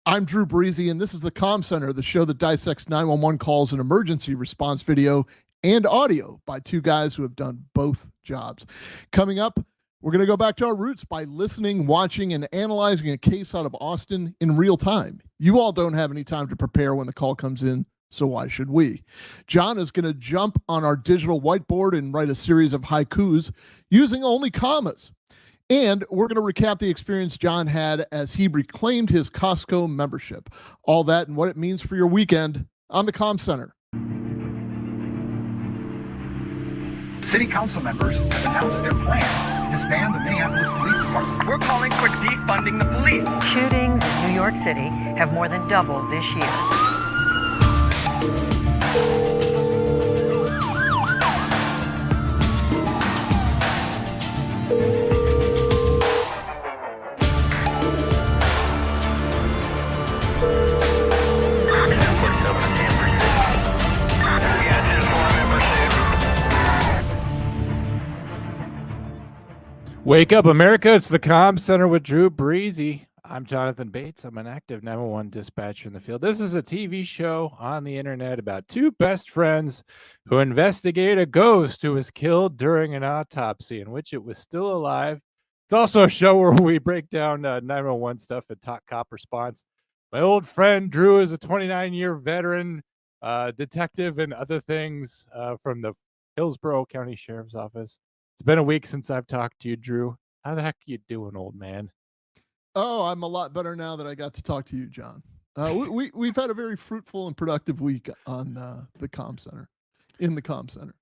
I'm Drew Breasy, and this is the Comm Center, the show that dissects 911 calls and emergency response video and audio by two guys who have done both jobs. Coming up, we're going to go back to our roots by listening, watching, and analyzing a case out of Austin in real time. You all don't have any time to prepare when the call comes in, so why should we? John is going to jump on our digital whiteboard and write a series of haikus using only commas. And we're going to recap the experience John had as he reclaimed his Costco membership. All that and what it means for your weekend on the Comm Center. City council members have announced their plan to disband the Minneapolis Police Department. We're calling for defunding the police. Shootings in New York City have more than doubled this year. Wake up, America. It's the Comm Center with Drew Breasy. I'm Jonathan Bates. I'm an active 911 dispatcher in the field. This is a TV show on the internet about two best friends who investigate a ghost who was killed during an autopsy in which it was still alive. It's also a show where we break down 911 stuff and talk cop response. My old friend Drew is a 29-year veteran detective and other things from the Hillsborough County Sheriff's Office. It's been a week since I've talked to you, Drew. How the heck are you doing, old man? Oh, I'm a lot better now that I got to talk to you, John. We've had a very fruitful and productive week on the Comm Center, in the Comm Center.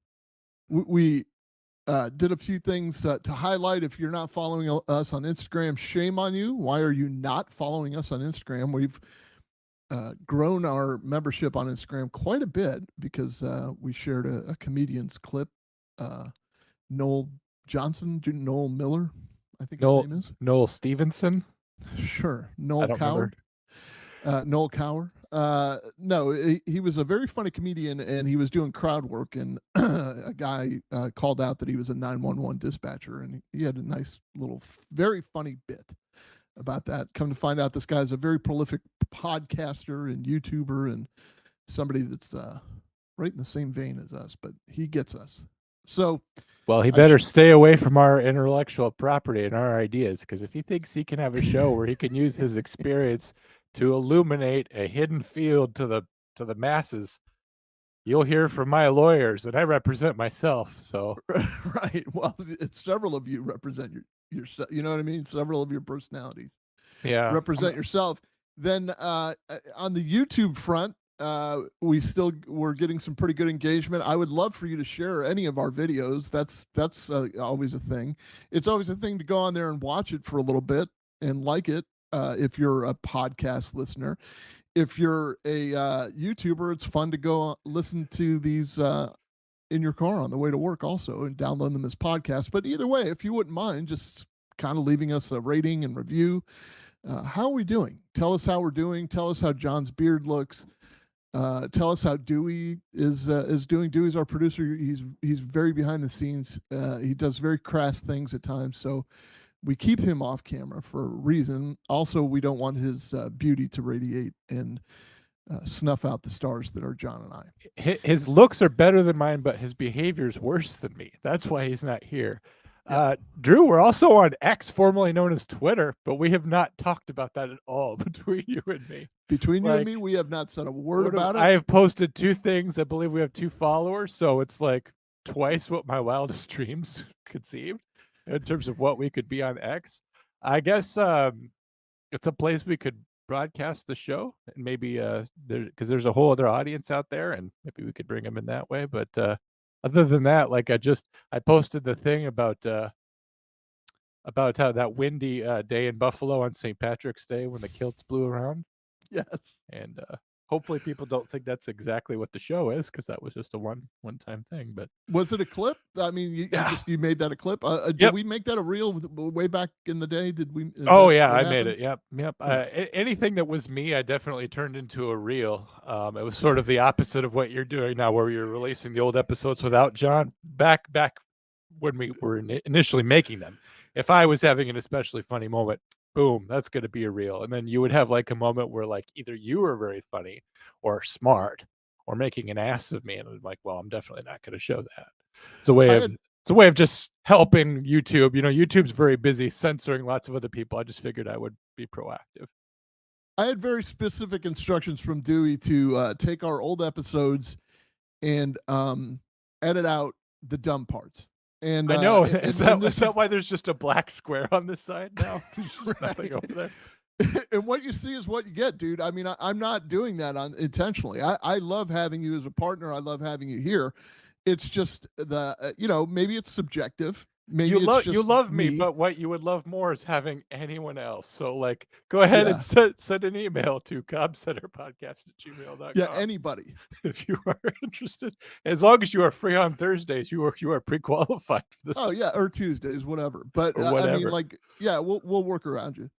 We did a few things to highlight. If you're not following us on Instagram, shame on you. Why are you not following us on Instagram? We've grown our membership on Instagram quite a bit because we shared a comedian's clip. Noel Miller, I think his name is. Noel Stevenson? Sure. Noel Coward. Noel Coward. No, he was a very funny comedian, and he was doing crowd work, and a guy called out that he was a 911 dispatcher, and he had a nice little, very funny bit about that. Come to find out, this guy's a very prolific podcaster and YouTuber and somebody that's right in the same vein as us, but he gets us. So, well, he better stay away from our intellectual property and our ideas, because if he thinks he can have a show where he can use his experience to illuminate a hidden field to the masses, you'll hear from my lawyers, and I represent myself. So, right. Well, it's several of you represent yourself. You know what I mean? Several of your personalities. Yeah. Represent yourself. Then on the YouTube front, we're getting some pretty good engagement. I would love for you to share any of our videos. That's always a thing. It's always a thing to go on there and watch it for a little bit and like it. If you're a podcast listener, if you're a YouTuber, it's fun to go listen to these in your car on the way to work also and download them as podcasts. But either way, if you wouldn't mind just kind of leaving us a rating and review. How are we doing? Tell us how we're doing. Tell us how John's beard looks. Tell us how Dewey is doing. Dewey's our producer. He's very behind the scenes. He does very crass things at times, so we keep him off camera for a reason. Also, we don't want his beauty to radiate and snuff out the stars that are John and I. His looks are better than mine, but his behavior is worse than me. That's why he's not here. Drew, we're also on X, formerly known as Twitter, but we have not talked about that at all between you and me. Between you and me, we have not said a word about it. I have posted two things. I believe we have 2 followers, so it's like twice what my wildest dreams conceived in terms of what we could be on X. I guess it's a place we could broadcast the show, and maybe because there's a whole other audience out there, and maybe we could bring them in that way. But other than that, like I posted the thing about how that windy day in Buffalo on St. Patrick's Day when the kilts blew around. Yes. And hopefully people don't think that's exactly what the show is, because that was just a one-time thing. But was it a clip? I mean, you made that a clip. Did Yep. we make that a reel way back in the day? Did we? Oh yeah, I made it. Yep. Anything that was me, I definitely turned into a reel. It was sort of the opposite of what you're doing now, where you're releasing the old episodes without John. Back when we were initially making them, if I was having an especially funny moment, boom, that's going to be a reel. And then you would have like a moment where like either you were very funny or smart or making an ass of me, and I'm like, well, I'm definitely not going to show that. It's a way of just helping YouTube. YouTube's very busy censoring lots of other people. I just figured I would be proactive. I had very specific instructions from Dewey to take our old episodes and edit out the dumb parts. And I know. and Is that why there's just a black square on this side now? There's just nothing over there. And what you see is what you get, dude. I mean, I'm not doing that intentionally. I love having you as a partner. I love having you here. It's just maybe it's subjective. Maybe you just love me, but what you would love more is having anyone else. So like, go ahead and send an email to commcenterpodcast@gmail.com. Yeah, anybody. If you are interested, as long as you are free on Thursdays, you are pre-qualified for this. Oh yeah, or Tuesdays, whatever. But I mean, like, yeah, we'll work around you.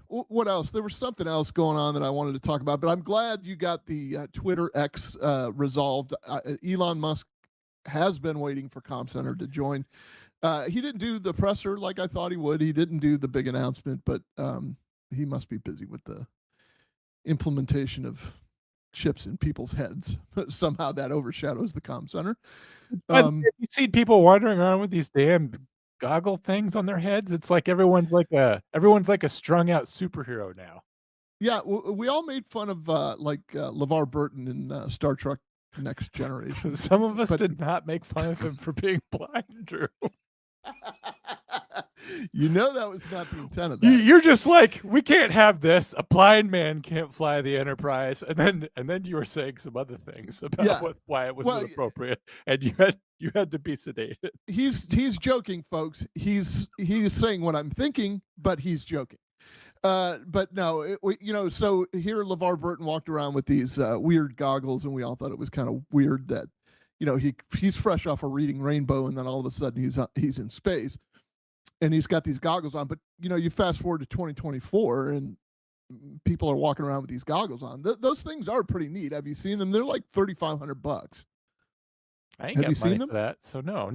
What else? There was something else going on that I wanted to talk about, but I'm glad you got the Twitter X resolved. Elon Musk has been waiting for Comm Center to join. He didn't do the presser like I thought he would. He didn't do the big announcement, but he must be busy with the implementation of chips in people's heads. Somehow that overshadows the Comm Center. Have you seen people wandering around with these damn goggle things on their heads? It's like everyone's like a strung out superhero now. Yeah, we all made fun of LeVar Burton in Star Trek Next Generation. Some of us did not make fun of him for being blind, Drew. That was not the intent of that. You're just like, we can't have this. A blind man can't fly the Enterprise, and then you were saying some other things about why it was inappropriate, and you had to be sedated. He's joking, folks. He's saying what I'm thinking, but he's joking. But no, so here LeVar Burton walked around with these weird goggles, and we all thought it was kind of weird that, he's fresh off of reading Rainbow, and then all of a sudden he's in space, and he's got these goggles on. But you fast forward to 2024, and people are walking around with these goggles on. Those things are pretty neat. Have you seen them? They're like $3,500. I ain't got money for that, so no.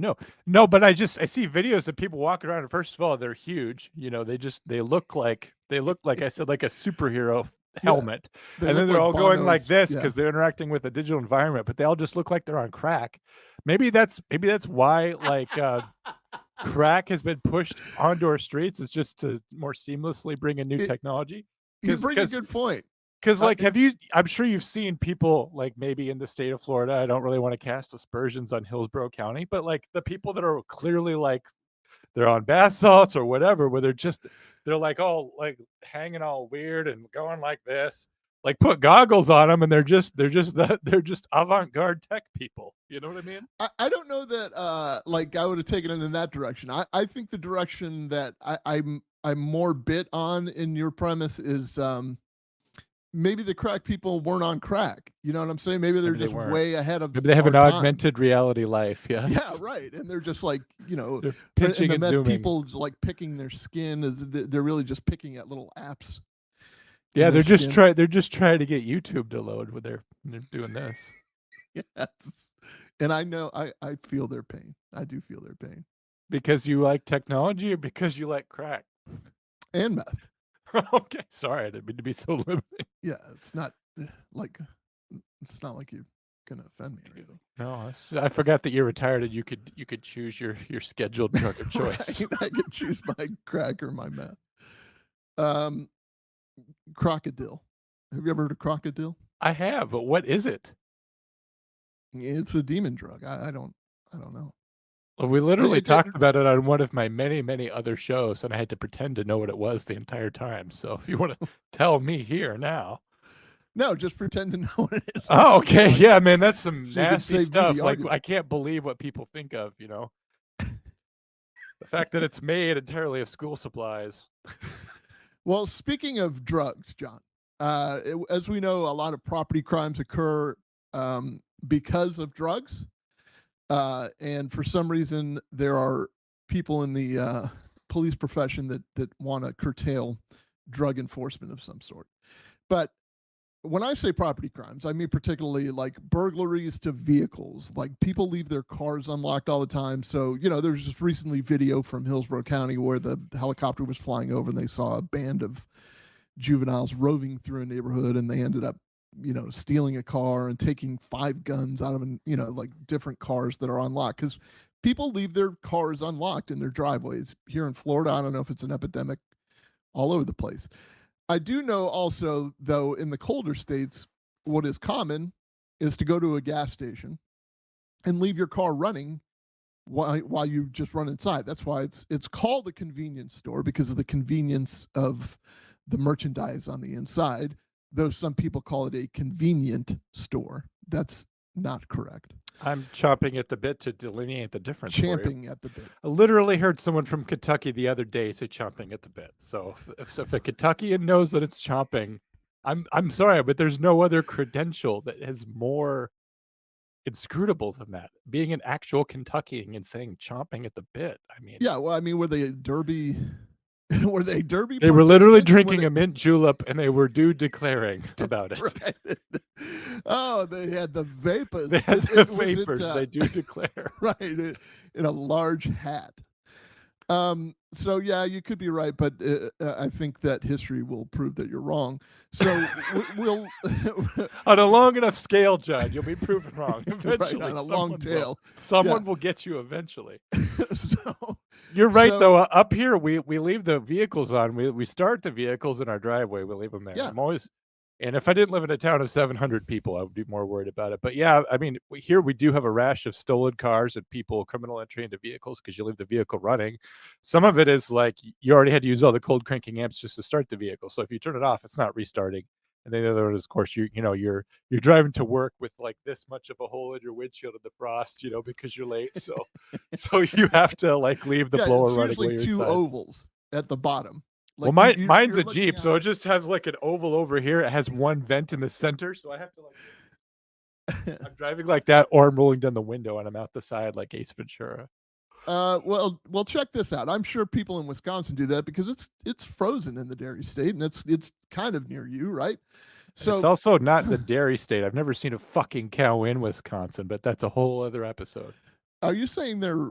But I see videos of people walking around, and first of all, they're huge. They look like I said, like a superhero helmet, and then they're all going like this because they're interacting with a digital environment. But they all just look like they're on crack. Maybe that's why crack has been pushed onto our streets, is just to more seamlessly bring in new technology. You bring a good point. Because I'm sure you've seen people like maybe in the state of Florida. I don't really want to cast aspersions on Hillsborough County, but like the people that are clearly like they're on bath salts or whatever, where they're like all like hanging all weird and going like this, like put goggles on them, and they're just avant-garde tech people. You know what I mean? I don't know that I would have taken it in that direction. I think the direction that I'm more bit on in your premise is maybe the crack people weren't on crack. You know what I'm saying? Maybe they're just way ahead of. Maybe they have an augmented reality life. Yes. Yeah, right. And they're just like, they're pinching and zooming. People like picking their skin. They're really just picking at little apps. Yeah, they're just trying to get YouTube to load when they're doing this. Yes. And I know I feel their pain. I do feel their pain. Because you like technology, or because you like crack and meth. Okay, sorry, I didn't mean to be so limiting. Yeah, it's not like you're gonna offend me or anything. No, I forgot that you're retired and you could choose your scheduled drug of choice. Right, I could choose my crack or my meth. Crocodile. Have you ever heard of crocodile? I have, but what is it? It's a demon drug. I don't know. Well, we literally talked about it on one of my many, many other shows, and I had to pretend to know what it was the entire time. So if you want to tell me here now. No, just pretend to know what it is. Oh, okay. Yeah, man, that's some nasty stuff. Like, I can't believe what people think of, The fact that it's made entirely of school supplies. Well, speaking of drugs, John, as we know, a lot of property crimes occur because of drugs. And for some reason, there are people in the police profession that want to curtail drug enforcement of some sort. But when I say property crimes, I mean particularly like burglaries to vehicles. Like people leave their cars unlocked all the time. So, there's just recently video from Hillsborough County where the helicopter was flying over and they saw a band of juveniles roving through a neighborhood, and they ended up, stealing a car and taking 5 guns out of, like different cars that are unlocked, because people leave their cars unlocked in their driveways. Here in Florida, I don't know if it's an epidemic all over the place. I do know also, though, in the colder states, what is common is to go to a gas station and leave your car running while you just run inside. That's why it's called a convenience store, because of the convenience of the merchandise on the inside, though some people call it a convenient store. That's not correct. I'm chomping at the bit to delineate the difference. Champing at the bit. I literally heard someone from Kentucky the other day say chomping at the bit. So if a Kentuckian knows that it's chomping, I'm sorry, but there's no other credential that is more inscrutable than that. Being an actual Kentuckian and saying chomping at the bit. I mean, yeah. Well, I mean, were they Derby? Were they Derby? They were literally drinking a mint julep, and they were declaring about it. Right. Oh, they had the vapors. They had the vapors. They do declare. Right, in a large hat. So yeah, you could be right, but I think that history will prove that you're wrong. So we'll on a long enough scale, John, you'll be proven wrong eventually. Right, on a long tail, someone will get you eventually. So, you're right, though. Up here, we leave the vehicles on. We start the vehicles in our driveway. We leave them there. Yeah. I'm always. And if I didn't live in a town of 700 people, I would be more worried about it. But yeah, I mean, here we do have a rash of stolen cars and criminal entry into vehicles because you leave the vehicle running. Some of it is like you already had to use all the cold cranking amps just to start the vehicle. So if you turn it off, it's not restarting. And then the other one is, of course, you're driving to work with like this much of a hole in your windshield in the frost, because you're late. So you have to like leave the blower running. Usually two inside. Ovals at the bottom. Like well, mine's a Jeep, so it just has like an oval over here. It has one vent in the center, so I have to like. I'm driving like that, or I'm rolling down the window and I'm out the side like Ace Ventura. Well, check this out. I'm sure people in Wisconsin do that because it's frozen in the dairy state, and it's kind of near you, right? So it's also not the dairy state. I've never seen a fucking cow in Wisconsin, but that's a whole other episode. Are you saying they're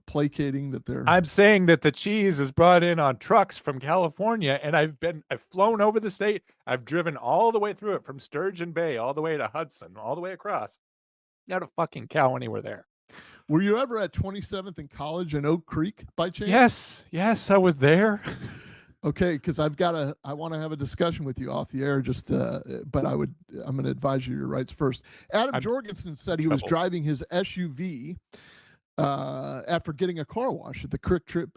placating that they're? I'm saying that the cheese is brought in on trucks from California, and I've flown over the state. I've driven all the way through it from Sturgeon Bay all the way to Hudson, all the way across. Not a fucking cow anywhere there. Were you ever at 27th and College in Oak Creek by chance? Yes, I was there. Okay, because I want to have a discussion with you off the air. But I'm going to advise you your rights first. Adam Jorgensen said he was driving his SUV after getting a car wash at the Quick Trip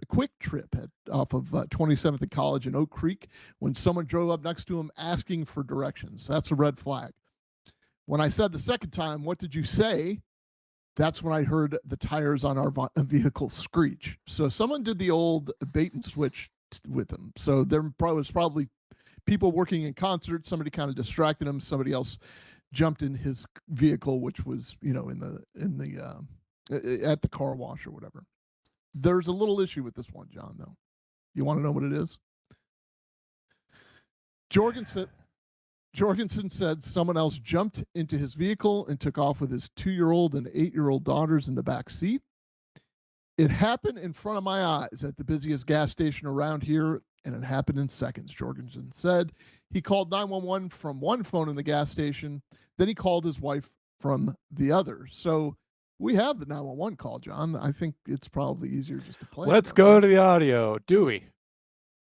off of 27th and College in Oak Creek when someone drove up next to him asking for directions. That's a red flag. When I said the second time, what did you say? That's when I heard the tires on our vehicle screech. So someone did the old bait and switch with him. So there was probably people working in concert. Somebody kind of distracted him. Somebody else jumped in his vehicle, which was, at the car wash or whatever. There's a little issue with this one, John, though. You want to know what it is? Jorgensen said someone else jumped into his vehicle and took off with his 2-year-old and 8-year-old daughters in the back seat. It happened in front of my eyes at the busiest gas station around here, and it happened in seconds, Jorgensen said. He called 911 from one phone in the gas station. Then he called his wife from the other. So we have the 911 call, John. I think it's probably easier just to play. Let's go to the audio. Dewey.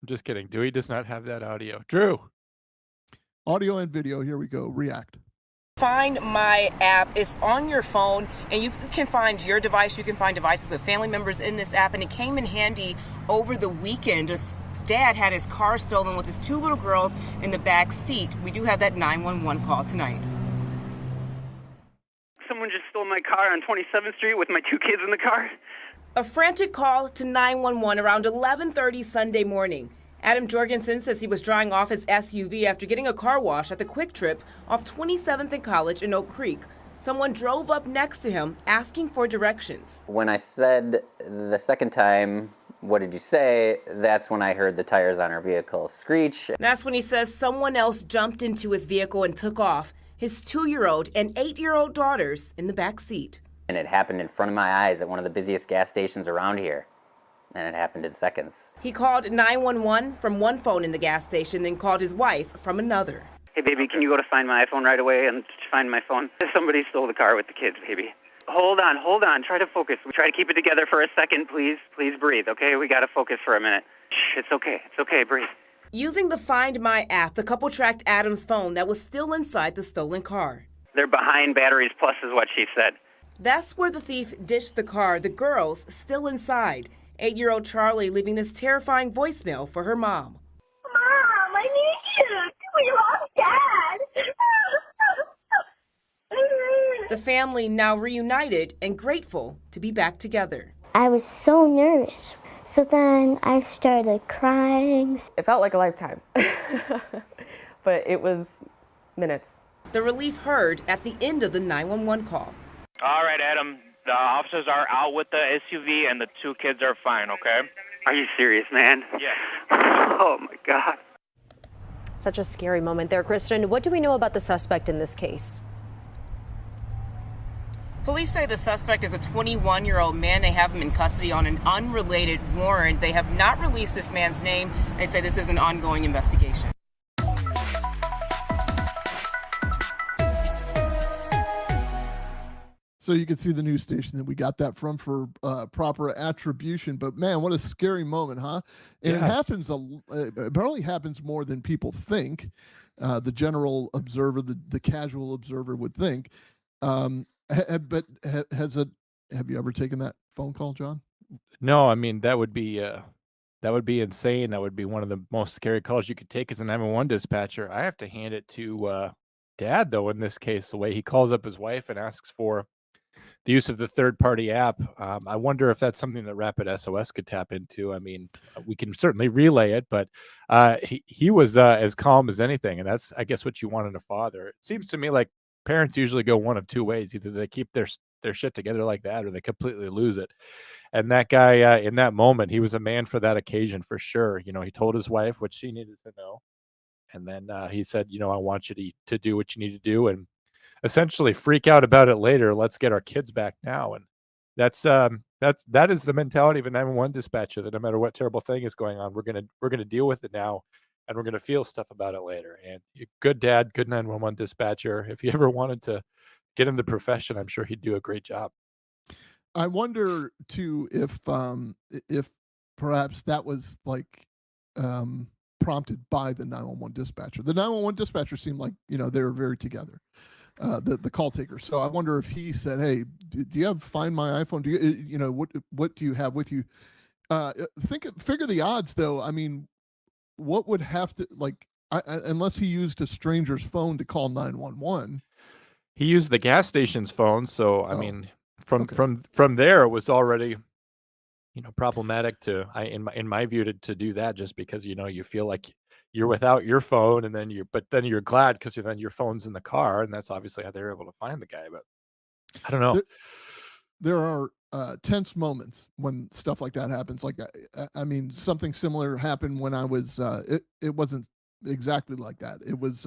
I'm just kidding. Dewey does not have that audio. Drew. Audio and video. Here we go. React. Find My app. It's on your phone, and you can find your device. You can find devices of family members in this app, and it came in handy over the weekend. Dad had his car stolen with his 2 little girls in the back seat. We do have that 911 call tonight. Someone just stole my car on 27th Street with my 2 kids in the car. A frantic call to 911 around 11:30 Sunday morning. Adam Jorgensen says he was drying off his SUV after getting a car wash at the Quick Trip off 27th and College in Oak Creek. Someone drove up next to him asking for directions. When I said the second time, what did you say? That's when I heard the tires on our vehicle screech. That's when he says someone else jumped into his vehicle and took off, his 2-year-old and 8-year-old daughters in the back seat. And it happened in front of my eyes at one of the busiest gas stations around here. And it happened in seconds. He called 911 from one phone in the gas station, then called his wife from another. Hey, baby, can you go to Find My iPhone right away and find my phone? Somebody stole the car with the kids, baby. Hold on. Try to focus. We try to keep it together for a second, please. Please breathe, okay? We got to focus for a minute. Shh, it's okay. It's okay. Breathe. Using the Find My app, the couple tracked Adam's phone that was still inside the stolen car. They're behind batteries plus is what she said. That's where the thief ditched the car, the girls still inside. 8-year-old Charlie leaving this terrifying voicemail for her mom. Mom, I need you. We lost Dad. The family now reunited and grateful to be back together. I was so nervous. So then I started crying. It felt like a lifetime, but it was minutes. The relief heard at the end of the 911 call. All right, Adam. The officers are out with the SUV and the 2 kids are fine, okay? Are you serious, man? Yeah. Oh, my God. Such a scary moment there, Kristen. What do we know about the suspect in this case? Police say the suspect is a 21-year-old man. They have him in custody on an unrelated warrant. They have not released this man's name. They say this is an ongoing investigation. So you can see the news station that we got that from for proper attribution. But man, what a scary moment, huh? And Yeah, it happens. It probably happens more than people think. The general observer, the casual observer would think. Have you ever taken that phone call, John? No, I mean that would be insane. That would be one of the most scary calls you could take as a 911 dispatcher. I have to hand it to Dad though in this case, the way he calls up his wife and asks for the use of the third-party app. I wonder if that's something that Rapid SOS could tap into. I mean, we can certainly relay it, but he was as calm as anything, and that's, I guess, what you want in a father. It seems to me like parents usually go one of two ways: either they keep their shit together like that, or they completely lose it. And that guy, in that moment, he was a man for that occasion for sure. You know, he told his wife what she needed to know, and then he said, "You know, I want you to do what you need to do, and essentially freak out about it later. Let's get our kids back now." And that is the mentality of a 911 dispatcher, that no matter what terrible thing is going on, we're gonna deal with it now, and we're gonna feel stuff about it later. And good dad, good 911 dispatcher. If he ever wanted to get in the profession, I'm sure he'd do a great job. I wonder too if perhaps that was like prompted by the 911 dispatcher. The 911 dispatcher seemed like, you know, they were very together. The call taker. So I wonder if he said, "Hey, do you have Find My iPhone? Do you know what do you have with you?" Figure the odds though. I mean, what would have to unless he used a stranger's phone to call 911. He used the gas station's phone, so I mean, from there it was already, you know, problematic to in my view to do that, just because, you know, you feel like you're without your phone, and then you're glad because then your phone's in the car, and that's obviously how they were able to find the guy. But I don't know. There are tense moments when stuff like that happens. Like I mean, something similar happened when I was. It wasn't exactly like that. It was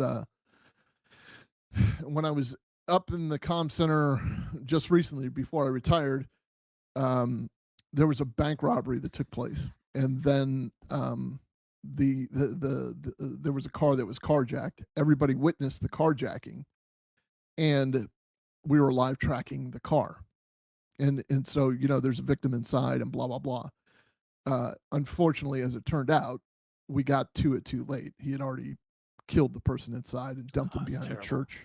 when I was up in the Comm Center just recently before I retired. There was a bank robbery that took place, and then there was a car that was carjacked. Everybody witnessed the carjacking, and we were live tracking the car, and so, you know, there's a victim inside and blah blah blah. Unfortunately, as it turned out, we got to it too late. He had already killed the person inside and dumped him behind a church.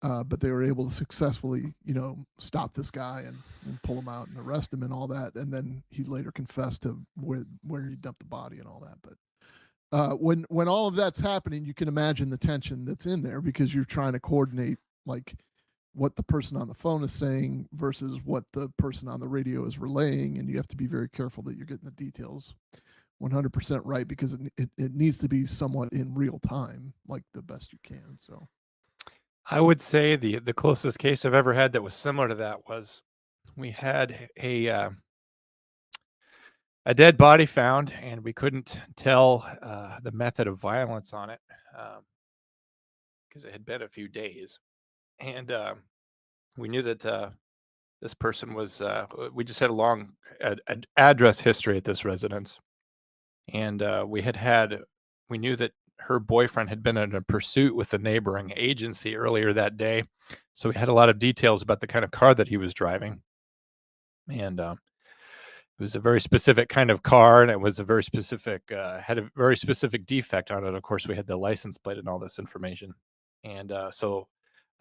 But they were able to successfully, you know, stop this guy and pull him out and arrest him and all that. And then he later confessed to where he dumped the body and all that. But when all of that's happening, you can imagine the tension that's in there, because you're trying to coordinate like what the person on the phone is saying versus what the person on the radio is relaying, and you have to be very careful that you're getting the details 100% right, because it needs to be somewhat in real time, like the best you can. So I would say the closest case I've ever had that was similar to that was, we had a a dead body found, and we couldn't tell the method of violence on it because it had been a few days. And we knew that this person was, we just had a long address history at this residence. And we knew that her boyfriend had been in a pursuit with a neighboring agency earlier that day. So we had a lot of details about the kind of car that he was driving. And it was a very specific kind of car, and it was a very specific, had a very specific defect on it. Of course, we had the license plate and all this information. And so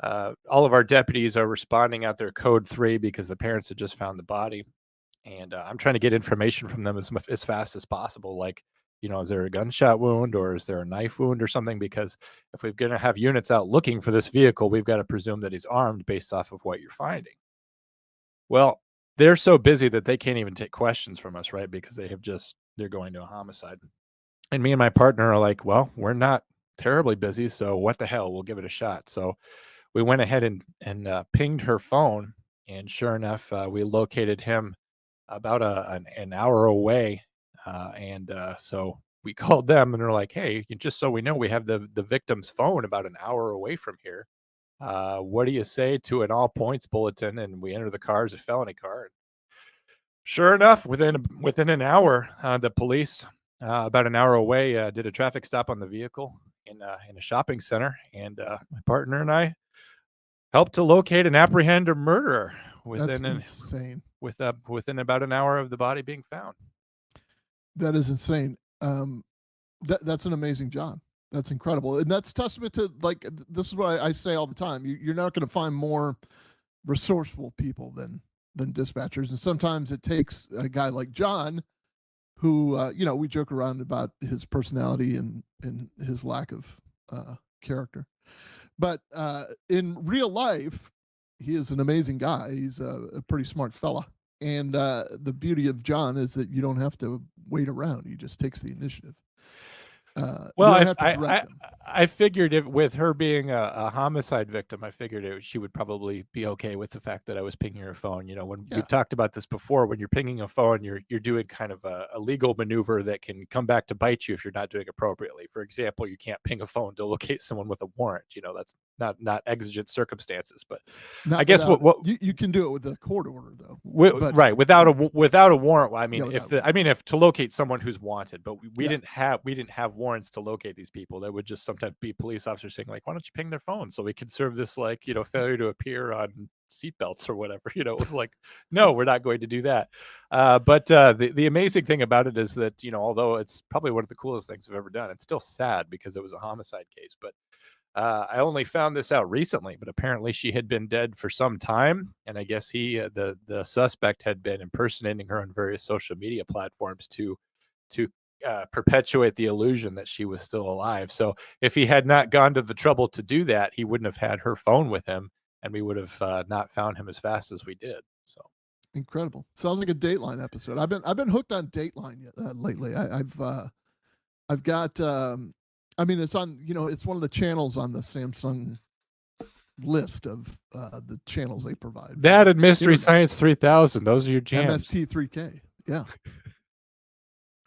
all of our deputies are responding out there code 3 because the parents had just found the body. And I'm trying to get information from them as fast as possible. Like, is there a gunshot wound or is there a knife wound or something? Because if we're going to have units out looking for this vehicle, we've got to presume that he's armed based off of what you're finding. Well, they're so busy that they can't even take questions from us, right? Because they're going to a homicide. And me and my partner are like, well, we're not terribly busy, so what the hell? We'll give it a shot. So we went ahead and pinged her phone, and sure enough, we located him about an hour away. So we called them, and they're like, hey, just so we know, we have the victim's phone about an hour away from here. What do you say to an all points bulletin? And we enter the car as a felony car. Sure enough, within an hour, the police, about an hour away, did a traffic stop on the vehicle in a shopping center. And my partner and I helped to locate and apprehend a murderer within about an hour of the body being found. That is insane. That's an amazing job. That's incredible. And that's testament to, like, this is what I say all the time. You're not going to find more resourceful people than dispatchers. And sometimes it takes a guy like John, who, we joke around about his personality and his lack of character. But in real life, he is an amazing guy. He's a pretty smart fella. And the beauty of John is that you don't have to wait around. He just takes the initiative. Well, I figured with her being a homicide victim, I figured she would probably be okay with the fact that I was pinging her phone. We've talked about this before, when you're pinging a phone, you're doing kind of a legal maneuver that can come back to bite you if you're not doing appropriately. For example, you can't ping a phone to locate someone with a warrant. That's not exigent circumstances, but I guess what you can do it with a court order, though. Right, without a warrant. I mean, if to locate someone who's wanted, but we didn't have warrants to locate these people. There would just sometimes be police officers saying, like, why don't you ping their phone so we can serve this, like, failure to appear on seatbelts or whatever. It was like, no, we're not going to do that. But the amazing thing about it is that, although it's probably one of the coolest things I've ever done, it's still sad because it was a homicide case. But I only found this out recently, but apparently she had been dead for some time. And I guess the suspect had been impersonating her on various social media platforms to perpetuate the illusion that she was still alive. So if he had not gone to the trouble to do that, he wouldn't have had her phone with him, and we would have not found him as fast as we did. So incredible. Sounds like a Dateline episode. I've been hooked on Dateline lately. I've got it's on, it's one of the channels on the Samsung list of the channels they provide. That and Mystery Science 3000, those are your jams. MST3K. Yeah.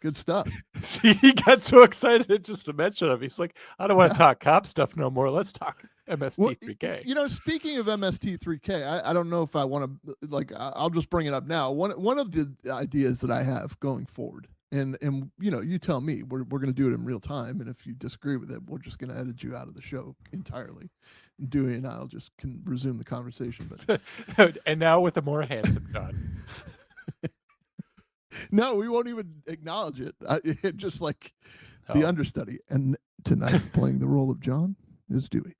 Good stuff. See, he got so excited just to mention him. He's like, I don't want to talk cop stuff no more. Let's talk MST3K. Well, speaking of MST3K, I don't know if I want to, I'll just bring it up now. One of the ideas that I have going forward, and you tell me, we're going to do it in real time, and if you disagree with it, we're just going to edit you out of the show entirely. Dewey and I'll just can resume the conversation. But and now with a more handsome John. No, we won't even acknowledge it. Just like the understudy. And tonight, playing the role of John is Dewey.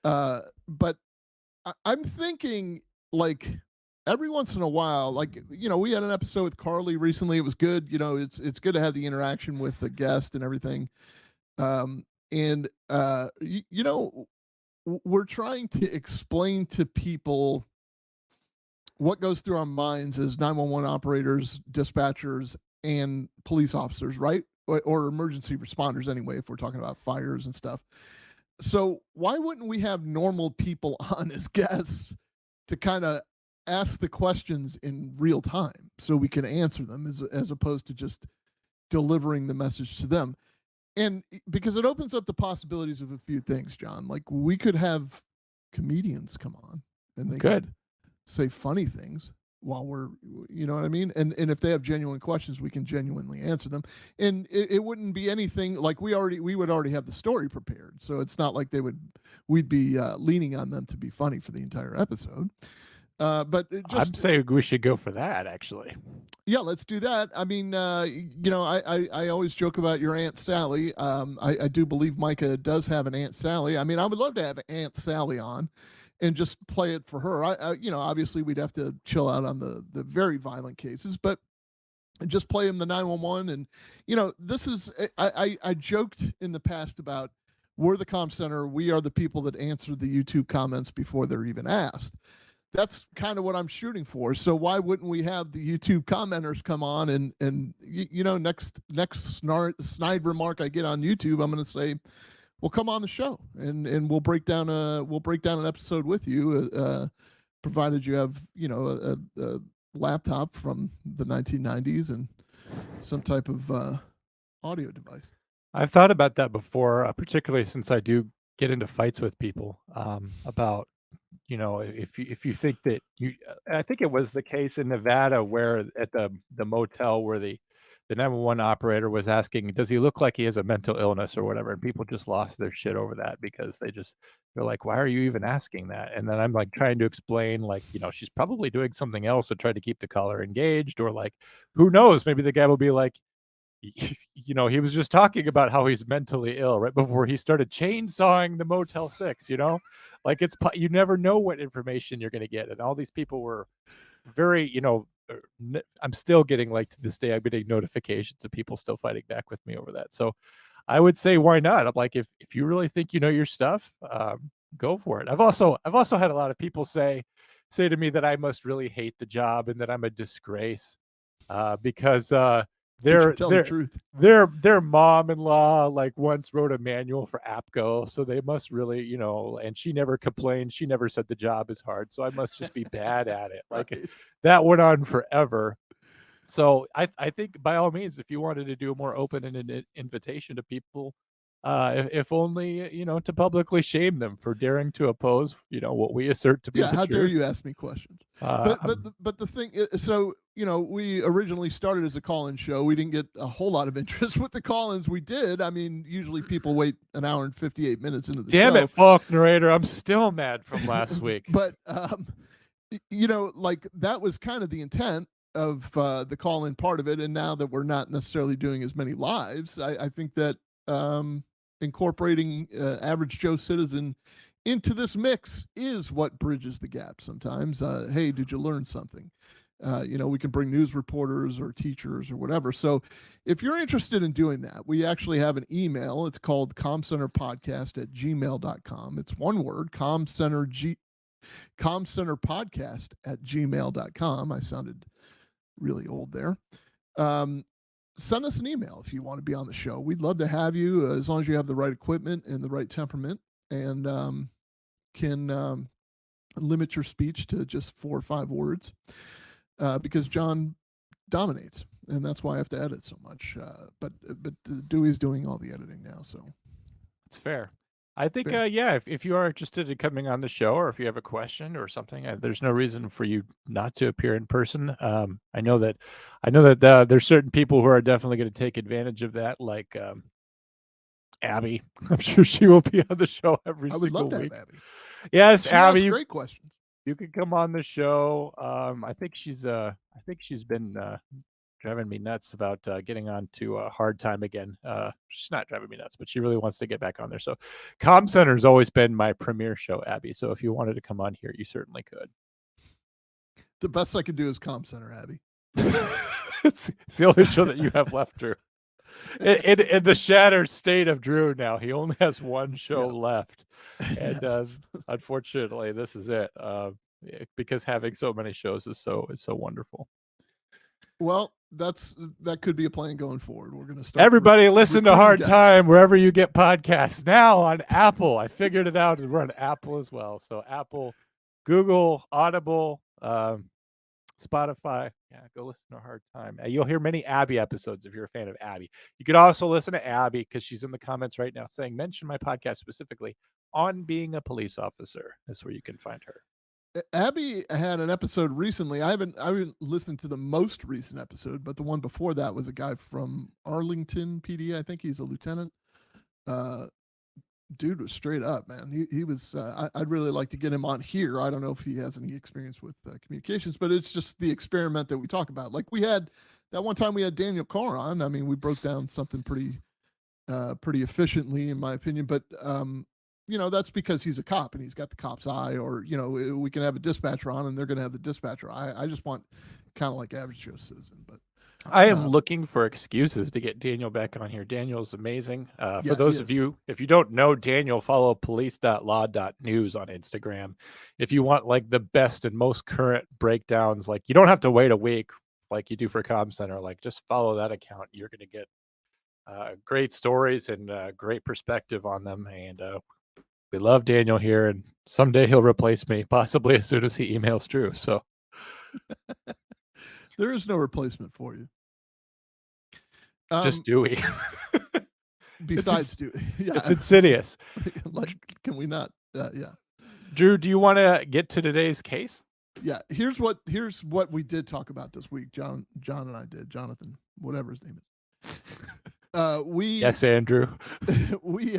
But I'm thinking, like, every once in a while, like, we had an episode with Carly recently. It was good. It's good to have the interaction with the guest and everything. We're trying to explain to people what goes through our minds as 911 operators, dispatchers, and police officers, right? Or emergency responders anyway, if we're talking about fires and stuff. So why wouldn't we have normal people on as guests to kind of ask the questions in real time so we can answer them as opposed to just delivering the message to them. And because it opens up the possibilities of a few things, John. Like we could have comedians come on and they could say funny things while we're, you know what I mean? And if they have genuine questions, we can genuinely answer them. And it wouldn't be anything like we would already have the story prepared. So it's not like we'd be leaning on them to be funny for the entire episode. But I'm saying we should go for that, actually. Yeah, let's do that. I mean, I always joke about your Aunt Sally. I do believe Micah does have an Aunt Sally. I mean, I would love to have Aunt Sally on and just play it for her. Obviously we'd have to chill out on the very violent cases, but just play him the 911. And, this is, I joked in the past about we're the Comm Center. We are the people that answer the YouTube comments before they're even asked. That's kind of what I'm shooting for. So why wouldn't we have the YouTube commenters come on and next snide remark I get on YouTube, I'm going to say, well, come on the show and we'll break down an episode with you, provided you have a laptop from the 1990s and some type of audio device. I've thought about that before, particularly since I do get into fights with people about. If you think that I think it was the case in Nevada where at the motel where the 911 operator was asking, does he look like he has a mental illness or whatever? And people just lost their shit over that because they're like, why are you even asking that? And then I'm like trying to explain, like, she's probably doing something else to try to keep the caller engaged, or like, who knows? Maybe the guy will be like, he was just talking about how he's mentally ill right before he started chainsawing the Motel 6, like you never know what information you're going to get. And all these people were very, I'm still getting, like, to this day, I'm getting notifications of people still fighting back with me over that. So I would say, why not? I'm like, if you really think you know your stuff, go for it. I've also had a lot of people say to me that I must really hate the job and that I'm a disgrace because their mom-in-law like once wrote a manual for APCO, so they must really, and she never complained. She never said the job is hard, so I must just be bad at it. Like that went on forever. So I think by all means, if you wanted to do a more open and invitation to people, if only, to publicly shame them for daring to oppose, what we assert to be the how truth. dare you ask me questions? But the thing is, so, we originally started as a call-in show. We didn't get a whole lot of interest with the call-ins. We did. I mean, usually people wait an hour and 58 minutes into the show. Damn it, Falk narrator. I'm still mad from last week. But, like that was kind of the intent of the call-in part of it. And now that we're not necessarily doing as many lives, I think that incorporating average Joe citizen into this mix is what bridges the gap sometimes. Hey, did you learn something? We can bring news reporters or teachers or whatever. So if you're interested in doing that, we actually have an email. It's called commcenterpodcast@gmail.com. It's one word, commcenterpodcast@gmail.com. I sounded really old there. Send us an email if you want to be on the show. We'd love to have you as long as you have the right equipment and the right temperament and can limit your speech to just 4 or 5 words because John dominates, and that's why I have to edit so much. But Dewey's doing all the editing now, so it's fair. I think, if you are interested in coming on the show, or if you have a question or something, there's no reason for you not to appear in person. I know that there's certain people who are definitely going to take advantage of that, like Abby. I'm sure she will be on the show every single week. I would love to have Abby. Yes, Abby. Great questions. You can come on the show. I think she's been driving me nuts about getting on to Hard Time again. She's not driving me nuts, but she really wants to get back on there. So Comm Center has always been my premier show, Abby. So if you wanted to come on here, you certainly could. The best I could do is Comm Center, Abby. It's the only show that you have left, Drew. In the shattered state of Drew now, he only has one show left. And unfortunately, this is it. Because having so many shows is so wonderful. Well, that could be a plan going forward. We're going to start. Everybody listen to Hard Time wherever you get podcasts. Now on Apple. I figured it out, and we're on Apple as well. So Apple, Google, Audible, Spotify. Yeah, go listen to Hard Time. You'll hear many Abby episodes if you're a fan of Abby. You could also listen to Abby because she's in the comments right now saying, mention my podcast specifically on being a police officer. That's where you can find her. Abby had an episode recently. I haven't listened to the most recent episode, but the one before that was a guy from Arlington PD. I think he's a lieutenant. Dude was straight up, man. He was. I'd really like to get him on here. I don't know if he has any experience with communications, but it's just the experiment that we talk about. Like we had that one time we had Daniel Carr on. I mean, we broke down something pretty efficiently, in my opinion. But that's because he's a cop and he's got the cop's eye. Or we can have a dispatcher on and they're going to have the dispatcher eye. I just want kind of like average Joe citizen, but. I am looking for excuses to get Daniel back on here. Daniel's amazing. For those of you, if you don't know Daniel, follow police.law.news on Instagram. If you want like the best and most current breakdowns, like you don't have to wait a week like you do for Comm Center. Like just follow that account. You're going to get great stories and great perspective on them. And we love Daniel here. And someday he'll replace me, possibly as soon as he emails Drew. So. There is no replacement for you. Just Dewey. Besides Dewey. Yeah. It's insidious. Like, can we not? Yeah. Drew, do you want to get to today's case? Yeah. Here's what we did talk about this week. John and I did. Jonathan, whatever his name is. Yes, Andrew. we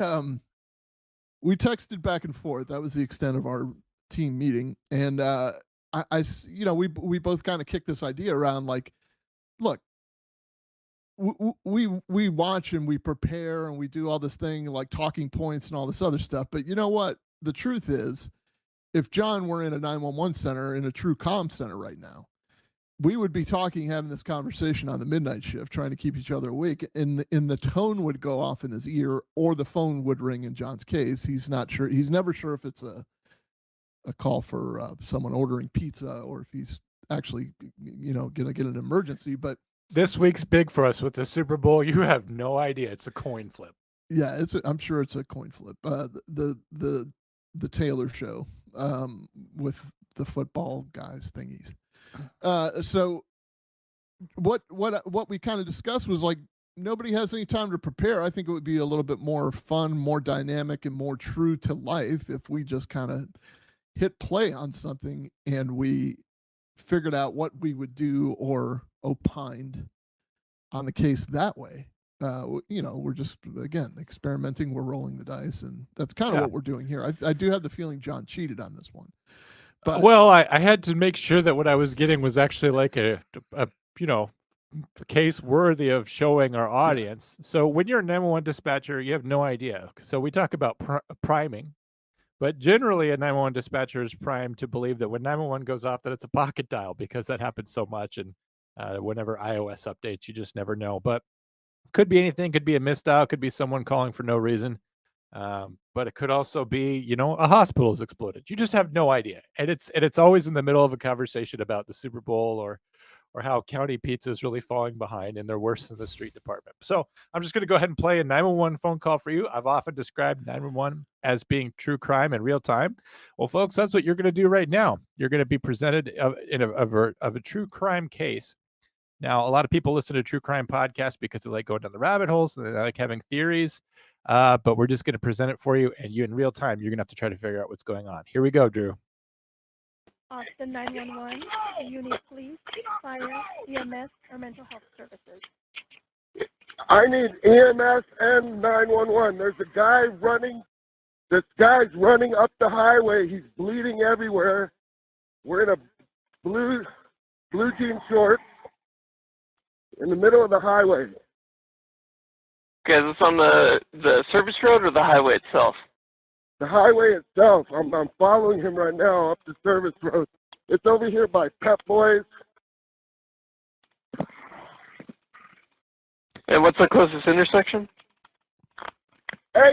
texted back and forth. That was the extent of our team meeting. And we both kind of kicked this idea around like, look, we watch and we prepare and we do all this thing like talking points and all this other stuff. But you know what? The truth is, if John were in a 911 center, in a true comm center right now, we would be having this conversation on the midnight shift, trying to keep each other awake. And the tone would go off in his ear, or the phone would ring in John's case. He's not sure. He's never sure if it's a call for someone ordering pizza or if he's actually, going to get an emergency. But this week's big for us with the Super Bowl. You have no idea. It's a coin flip. Yeah, I'm sure it's a coin flip. The Taylor show with the football guys thingies. So what we kind of discussed was like, nobody has any time to prepare. I think it would be a little bit more fun, more dynamic, and more true to life if we just kind of hit play on something and we figured out what we would do or opined on the case that way. We're just, again, experimenting. We're rolling the dice, and that's kind of what we're doing here. I do have the feeling John cheated on this one. But well, I had to make sure that what I was getting was actually like a case worthy of showing our audience. So when you're a 911 dispatcher, you have no idea. So we talk about priming. But generally, a 911 dispatcher is primed to believe that when 911 goes off, that it's a pocket dial, because that happens so much. And whenever iOS updates, you just never know. But could be anything. Could be a missed dial. Could be someone calling for no reason. But it could also be, a hospital has exploded. You just have no idea. And it's always in the middle of a conversation about the Super Bowl or how county pizza is really falling behind and they're worse than the street department. So I'm just going to go ahead and play a 911 phone call for you. I've often described 911 as being true crime in real time. Well, folks, that's what you're going to do right now. You're going to be presented of a true crime case. Now, a lot of people listen to true crime podcasts because they like going down the rabbit holes and they like having theories. But we're just going to present it for you, and you in real time, you're going to have to try to figure out what's going on. Here we go, Drew. Austin 911, do you need police, fire, EMS, or mental health services? I need EMS and 911. There's a guy running. This guy's running up the highway. He's bleeding everywhere. We're in a blue jean shorts in the middle of the highway. Okay, is this on the service road or the highway itself? The highway itself. I'm following him right now up the service road. It's over here by Pep Boys. And what's the closest intersection? Hey,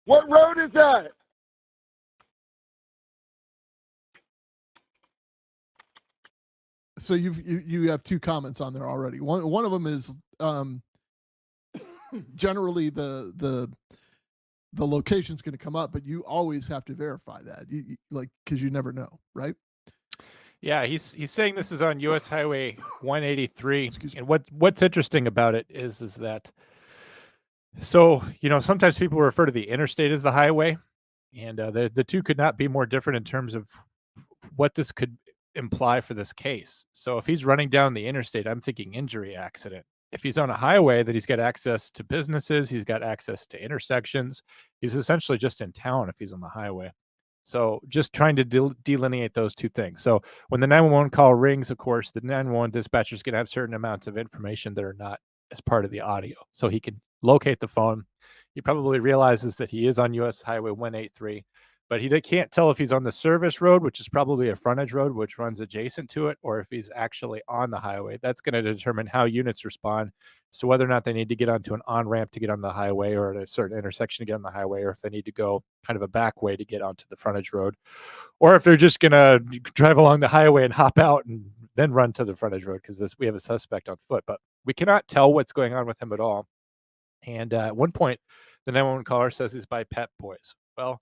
what road is that? So you have two comments on there already. One of them is generally the location's going to come up, but you always have to verify that, because you never know, right? Yeah, he's saying this is on U.S. Highway 183, and what's interesting about it is that, so sometimes people refer to the interstate as the highway, and the two could not be more different in terms of what this could imply for this case. So if he's running down the interstate, I'm thinking injury accident. If he's on a highway, that he's got access to businesses, he's got access to intersections. He's essentially just in town if he's on the highway. So just trying to delineate those two things. So when the 911 call rings, of course, the 911 dispatcher is going to have certain amounts of information that are not as part of the audio. So he can locate the phone. He probably realizes that he is on US Highway 183, but he can't tell if he's on the service road, which is probably a frontage road, which runs adjacent to it, or if he's actually on the highway. That's going to determine how units respond. So whether or not they need to get onto an on-ramp to get on the highway, or at a certain intersection to get on the highway, or if they need to go kind of a back way to get onto the frontage road, or if they're just going to drive along the highway and hop out and then run to the frontage road, because we have a suspect on foot. But we cannot tell what's going on with him at all. And at one point, the 911 caller says he's by Pep Boys. Well,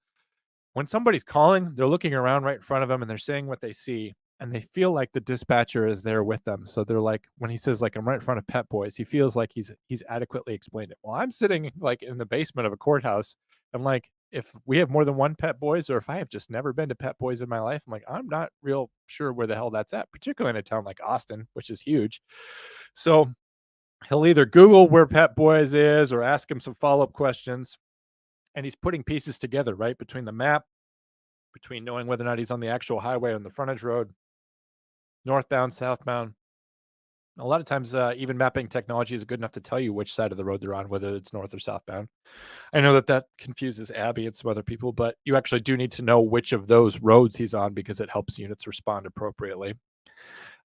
when somebody's calling, they're looking around right in front of them and they're saying what they see, and they feel like the dispatcher is there with them. So they're like, when he says like, I'm right in front of Pep Boys, he feels like he's adequately explained it. Well, I'm sitting like in the basement of a courthouse. I'm like, if we have more than one Pep Boys, or if I have just never been to Pep Boys in my life, I'm like, I'm not real sure where the hell that's at, particularly in a town like Austin, which is huge. So he'll either Google where Pep Boys is or ask him some follow-up questions. And he's putting pieces together, right, between the map, between knowing whether or not he's on the actual highway on the frontage road, northbound, southbound. A lot of times, even mapping technology is good enough to tell you which side of the road they're on, whether it's north or southbound. I know that confuses Abby and some other people, but you actually do need to know which of those roads he's on, because it helps units respond appropriately.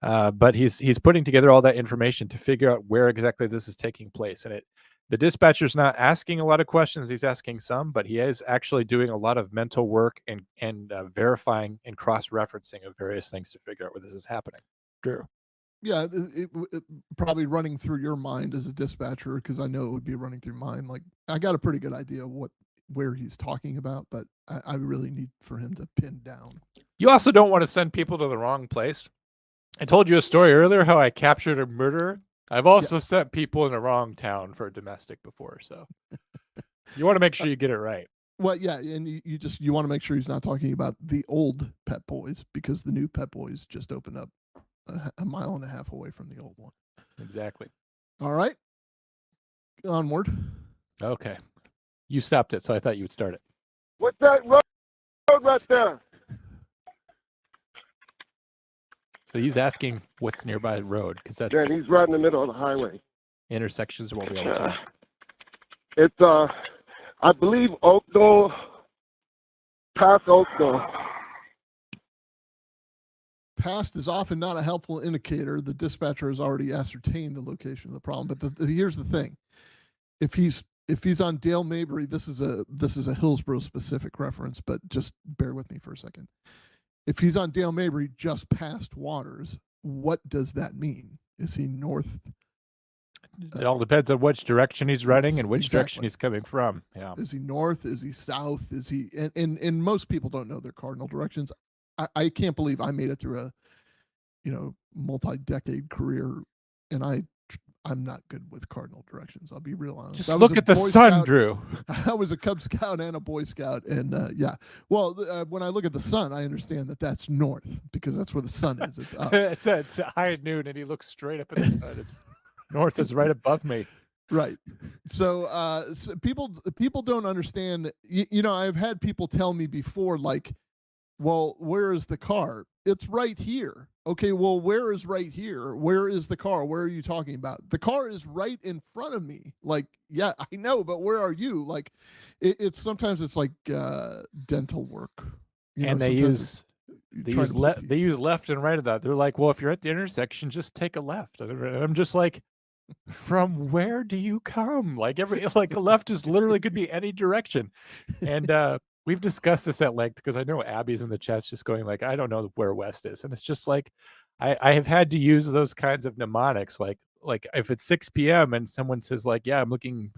But he's putting together all that information to figure out where exactly this is taking place. And the dispatcher's not asking a lot of questions. He's asking some, but he is actually doing a lot of mental work and verifying and cross-referencing of various things to figure out where this is happening. Drew. Yeah, it probably running through your mind as a dispatcher, because I know it would be running through mine. Like, I got a pretty good idea of where he's talking about, but I really need for him to pin down. You also don't want to send people to the wrong place. I told you a story earlier how I captured a murderer. I've also sent people in the wrong town for a domestic before, so you want to make sure you get it right. Well, yeah, and you want to make sure he's not talking about the old Pep Boys, because the new Pep Boys just opened up a mile and a half away from the old one. Exactly. All right. Onward. Okay. You stopped it, so I thought you would start it. What's that road right there? So he's asking what's nearby road, because that's... Yeah, he's right in the middle of the highway. Intersections are what we always want. It's, I believe, Oakdale, past Oakdale. Past is often not a helpful indicator. The dispatcher has already ascertained the location of the problem. But here's the thing: if he's on Dale Mabry, this is a Hillsborough specific reference, but just bear with me for a second. If he's on Dale Mabry just past Waters, what does that mean? Is he north? It all depends on which direction he's running and which direction he's coming from. Yeah. Is he north? Is he south? Is he? And most people don't know their cardinal directions. I can't believe I made it through a multi-decade career, and I'm not good with cardinal directions. I'll be real honest. Just look at the sun, Drew. I was a Cub Scout and a Boy Scout, and yeah. Well, when I look at the sun, I understand that that's north, because that's where the sun is. It's up. it's high at noon, and he looks straight up at the sun. It's north is right above me. Right. So, people don't understand. I've had people tell me before, like, well, where is the car? It's right here. Okay, well, where is right here? Where is the car? Where are you talking about? The car is right in front of me. Like, yeah, I know, but where are you? Like, it's sometimes it's like dental work. And they use left and right of that. They're like, well, if you're at the intersection, just take a left. And I'm just like, from where do you come? Like a left is literally could be any direction. And we've discussed this at length, because I know Abby's in the chat's just going like, I don't know where west is. And it's just like, I have had to use those kinds of mnemonics. Like if it's 6 p.m. and someone says like, yeah, I'm looking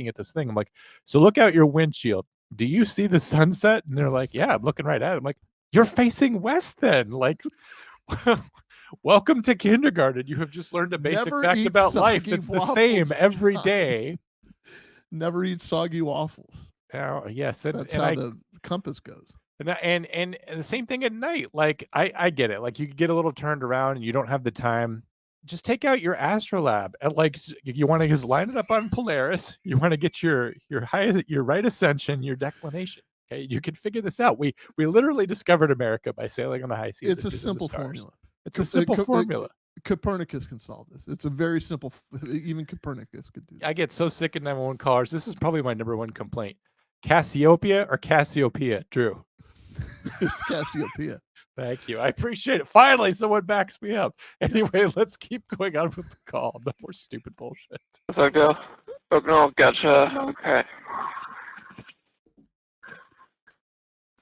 at this thing. I'm like, so look out your windshield. Do you see the sunset? And they're like, yeah, I'm looking right at it. I'm like, you're facing west then. Like, Welcome to kindergarten. You have just learned a basic Never fact eat about life soggy that's the same waffles, every John. day. Never eat soggy waffles. Oh, yes. That's how the compass goes. And the same thing at night. Like I get it. Like you get a little turned around and you don't have the time. Just take out your astrolab and like you want to just line it up on Polaris. You want to get your right ascension, your declination. Okay, you can figure this out. We literally discovered America by sailing on the high seas. It's a simple formula. It's a simple formula. Copernicus can solve this. It's a very simple. Even Copernicus could do that. I get so sick of 911 callers. This is probably my number one complaint. Cassiopeia or Cassiopeia, Drew? It's Cassiopeia. Thank you. I appreciate it. Finally, someone backs me up. Anyway, let's keep going on with the call. No more stupid bullshit. So go. Oh, no, gotcha. Okay.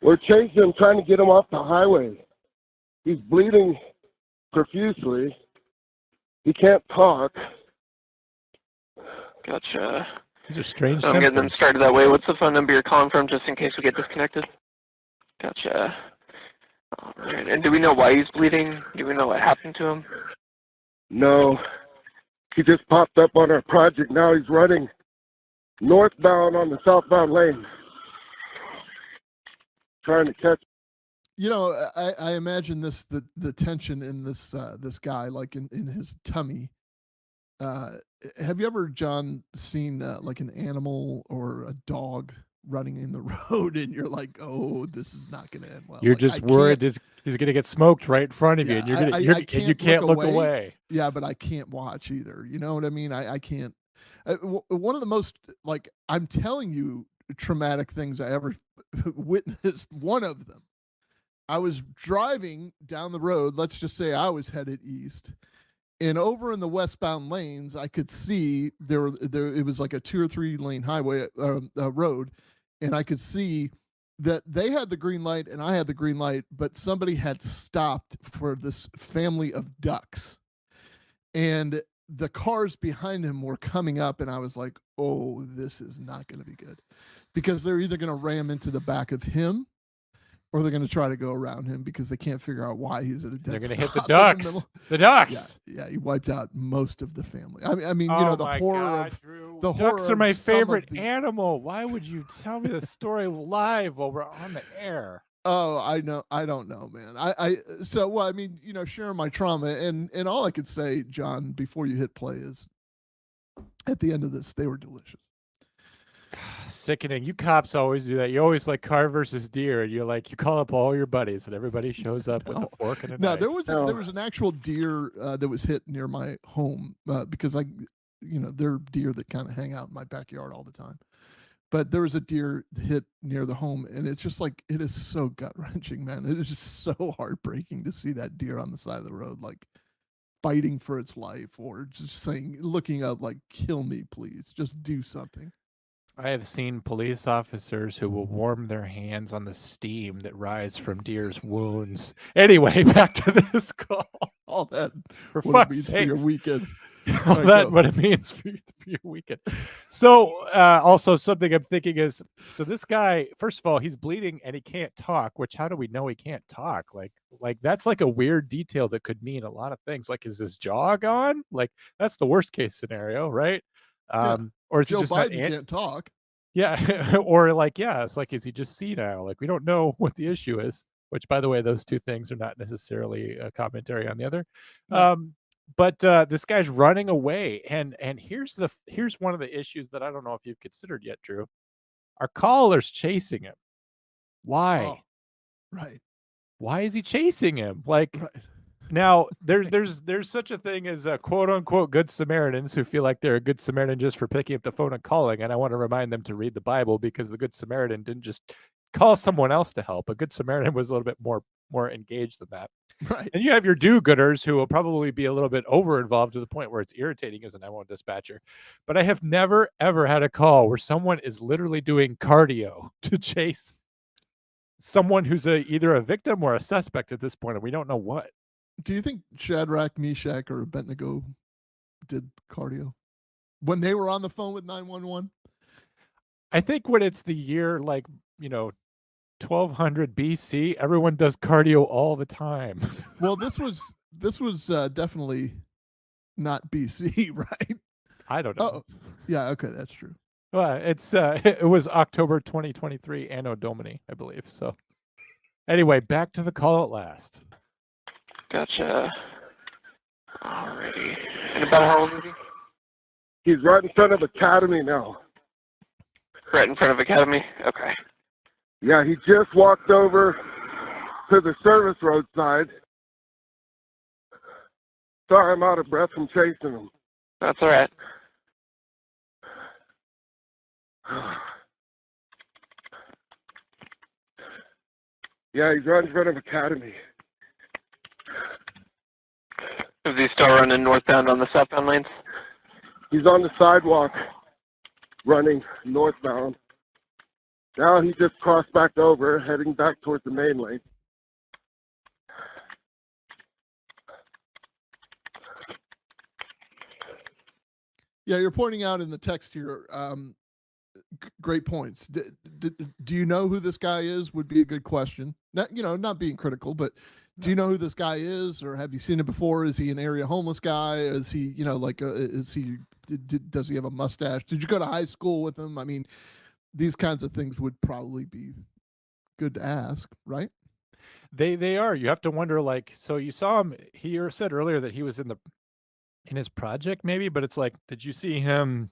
We're chasing him, trying to get him off the highway. He's bleeding profusely. He can't talk. Gotcha. These are strange I'm getting them started that way. What's the phone number you're calling from, just in case we get disconnected? Gotcha. All right. And do we know why he's bleeding? Do we know what happened to him? No. He just popped up on our project. Now he's running northbound on the southbound lane, trying to catch. You know, I imagine the tension in this guy, like in his tummy. Have you ever, John, seen like an animal or a dog running in the road, and you're like, "Oh, this is not going to end well." You're like, just worried he's going to get smoked right in front of you, and you can't look away. Yeah, but I can't watch either. You know what I mean? I can't. One of the most, like, I'm telling you, traumatic things I ever witnessed. One of them. I was driving down the road. Let's just say I was headed east, and over in the westbound lanes, I could see there. It was like a 2 or 3 lane highway road, and I could see that they had the green light and I had the green light, but somebody had stopped for this family of ducks, and the cars behind him were coming up, and I was like, "Oh, this is not going to be good," because they're either going to ram into the back of him, or they're going to try to go around him because they can't figure out why he's at a dead They're going to hit stop the in ducks. The ducks. Yeah, he wiped out most of the family. I mean, Oh you know, the my horror God, of Drew. the Ducks horror are my of some of favorite the- animal. Why would you tell me the story live while we're on the air? Oh, I know. I don't know, man. Well, I mean, you know, sharing my trauma, and all I could say, John, before you hit play is, at the end of this, they were delicious. Sickening. You cops always do that. You always like car versus deer, and you call up all your buddies, and everybody shows up with a fork and a No, knife. there was an actual deer that was hit near my home because they're deer that kind of hang out in my backyard all the time. But there was a deer hit near the home, and it's just like, it is so gut wrenching, man. It is just so heartbreaking to see that deer on the side of the road, like fighting for its life, or just looking up like, "Kill me, please. Just do something." I have seen police officers who will warm their hands on the steam that rise from deer's wounds. Anyway, back to this call. All that For what it fuck's means for sake. your weekend. All Right, that go. what it means for your weekend. So also something I'm thinking is, so this guy, first of all, he's bleeding and he can't talk, which how do we know he can't talk? Like that's like a weird detail that could mean a lot of things. Like, is his jaw gone? Like, that's the worst case scenario, right? Or is Joe he just Biden not can't talk. Yeah. Or like, yeah, it's like, is he just senile? Like, we don't know what the issue is, which, by the way, those two things are not necessarily a commentary on the other. But this guy's running away. And here's one of the issues that I don't know if you've considered yet, Drew. Our caller's chasing him. Why? Oh, right. Why is he chasing him? Like, Right. now there's such a thing as quote unquote good Samaritans who feel like they're a good Samaritan just for picking up the phone and calling. And I want to remind them to read the Bible, because the good Samaritan didn't just call someone else to help. A good Samaritan was a little bit more engaged than that. Right. And you have your do-gooders who will probably be a little bit over-involved to the point where it's irritating as an 911 dispatcher. But I have never, ever had a call where someone is literally doing cardio to chase someone who's either a victim or a suspect at this point, and we don't know what. Do you think Shadrach, Meshach, or Abednego did cardio when they were on the phone with 911? I think when it's the year, 1200 BC. Everyone does cardio all the time. Well, this was definitely not BC, right? I don't know. Oh, yeah. Okay, that's true. Well, it's it was October 2023, Anno Domini, I believe. So, anyway, back to the call at last. Gotcha. Alrighty. And about how old is he? He's right in front of Academy now. Right in front of Academy? Okay. Yeah, he just walked over to the service road side. Sorry, I'm out of breath from chasing him. That's all right. Yeah, he's right in front of Academy. Is he still running northbound on the southbound lanes? He's on the sidewalk running northbound. Now he just crossed back over, heading back towards the main lane. Yeah, you're pointing out in the text here, great points. Do you know who this guy is? Would be a good question. Not being critical, but do you know who this guy is, or have you seen him before? Is he an area homeless guy? Is he, does he have a mustache? Did you go to high school with him? I mean, these kinds of things would probably be good to ask, right? They are. You have to wonder, like, so you saw him. He said earlier that he was in his project, maybe, but it's like, did you see him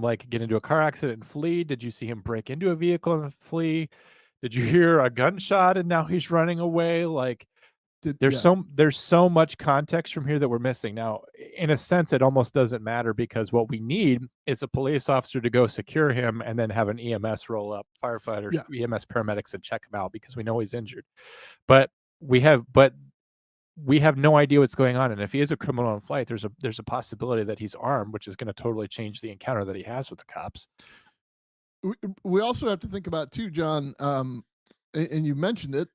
like get into a car accident and flee? Did you see him break into a vehicle and flee? Did you hear a gunshot and now he's running away? Like, there's so much context from here that we're missing. Now, in a sense, it almost doesn't matter, because what we need is a police officer to go secure him and then have an EMS roll up, firefighters, EMS paramedics, and check him out, because we know he's injured. But we have no idea what's going on. And if he is a criminal in flight, there's a possibility that he's armed, which is going to totally change the encounter that he has with the cops. We also have to think about too, John, and you mentioned it,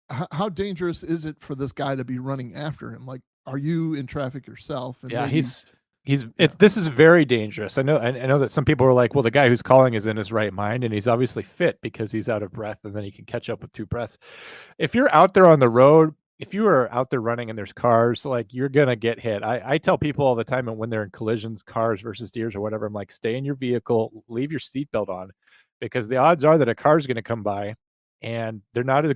how dangerous is it for this guy to be running after him? Like, are you in traffic yourself? And yeah, this is very dangerous. I know that some people are like, well, the guy who's calling is in his right mind, and he's obviously fit because he's out of breath, and then he can catch up with 2 breaths. If you're out there on the road, if you are out there running and there's cars, like, you're gonna get hit. I tell people all the time, and when they're in collisions, cars versus deers or whatever, I'm like, stay in your vehicle, leave your seatbelt on, because the odds are that a car is going to come by, and they're not as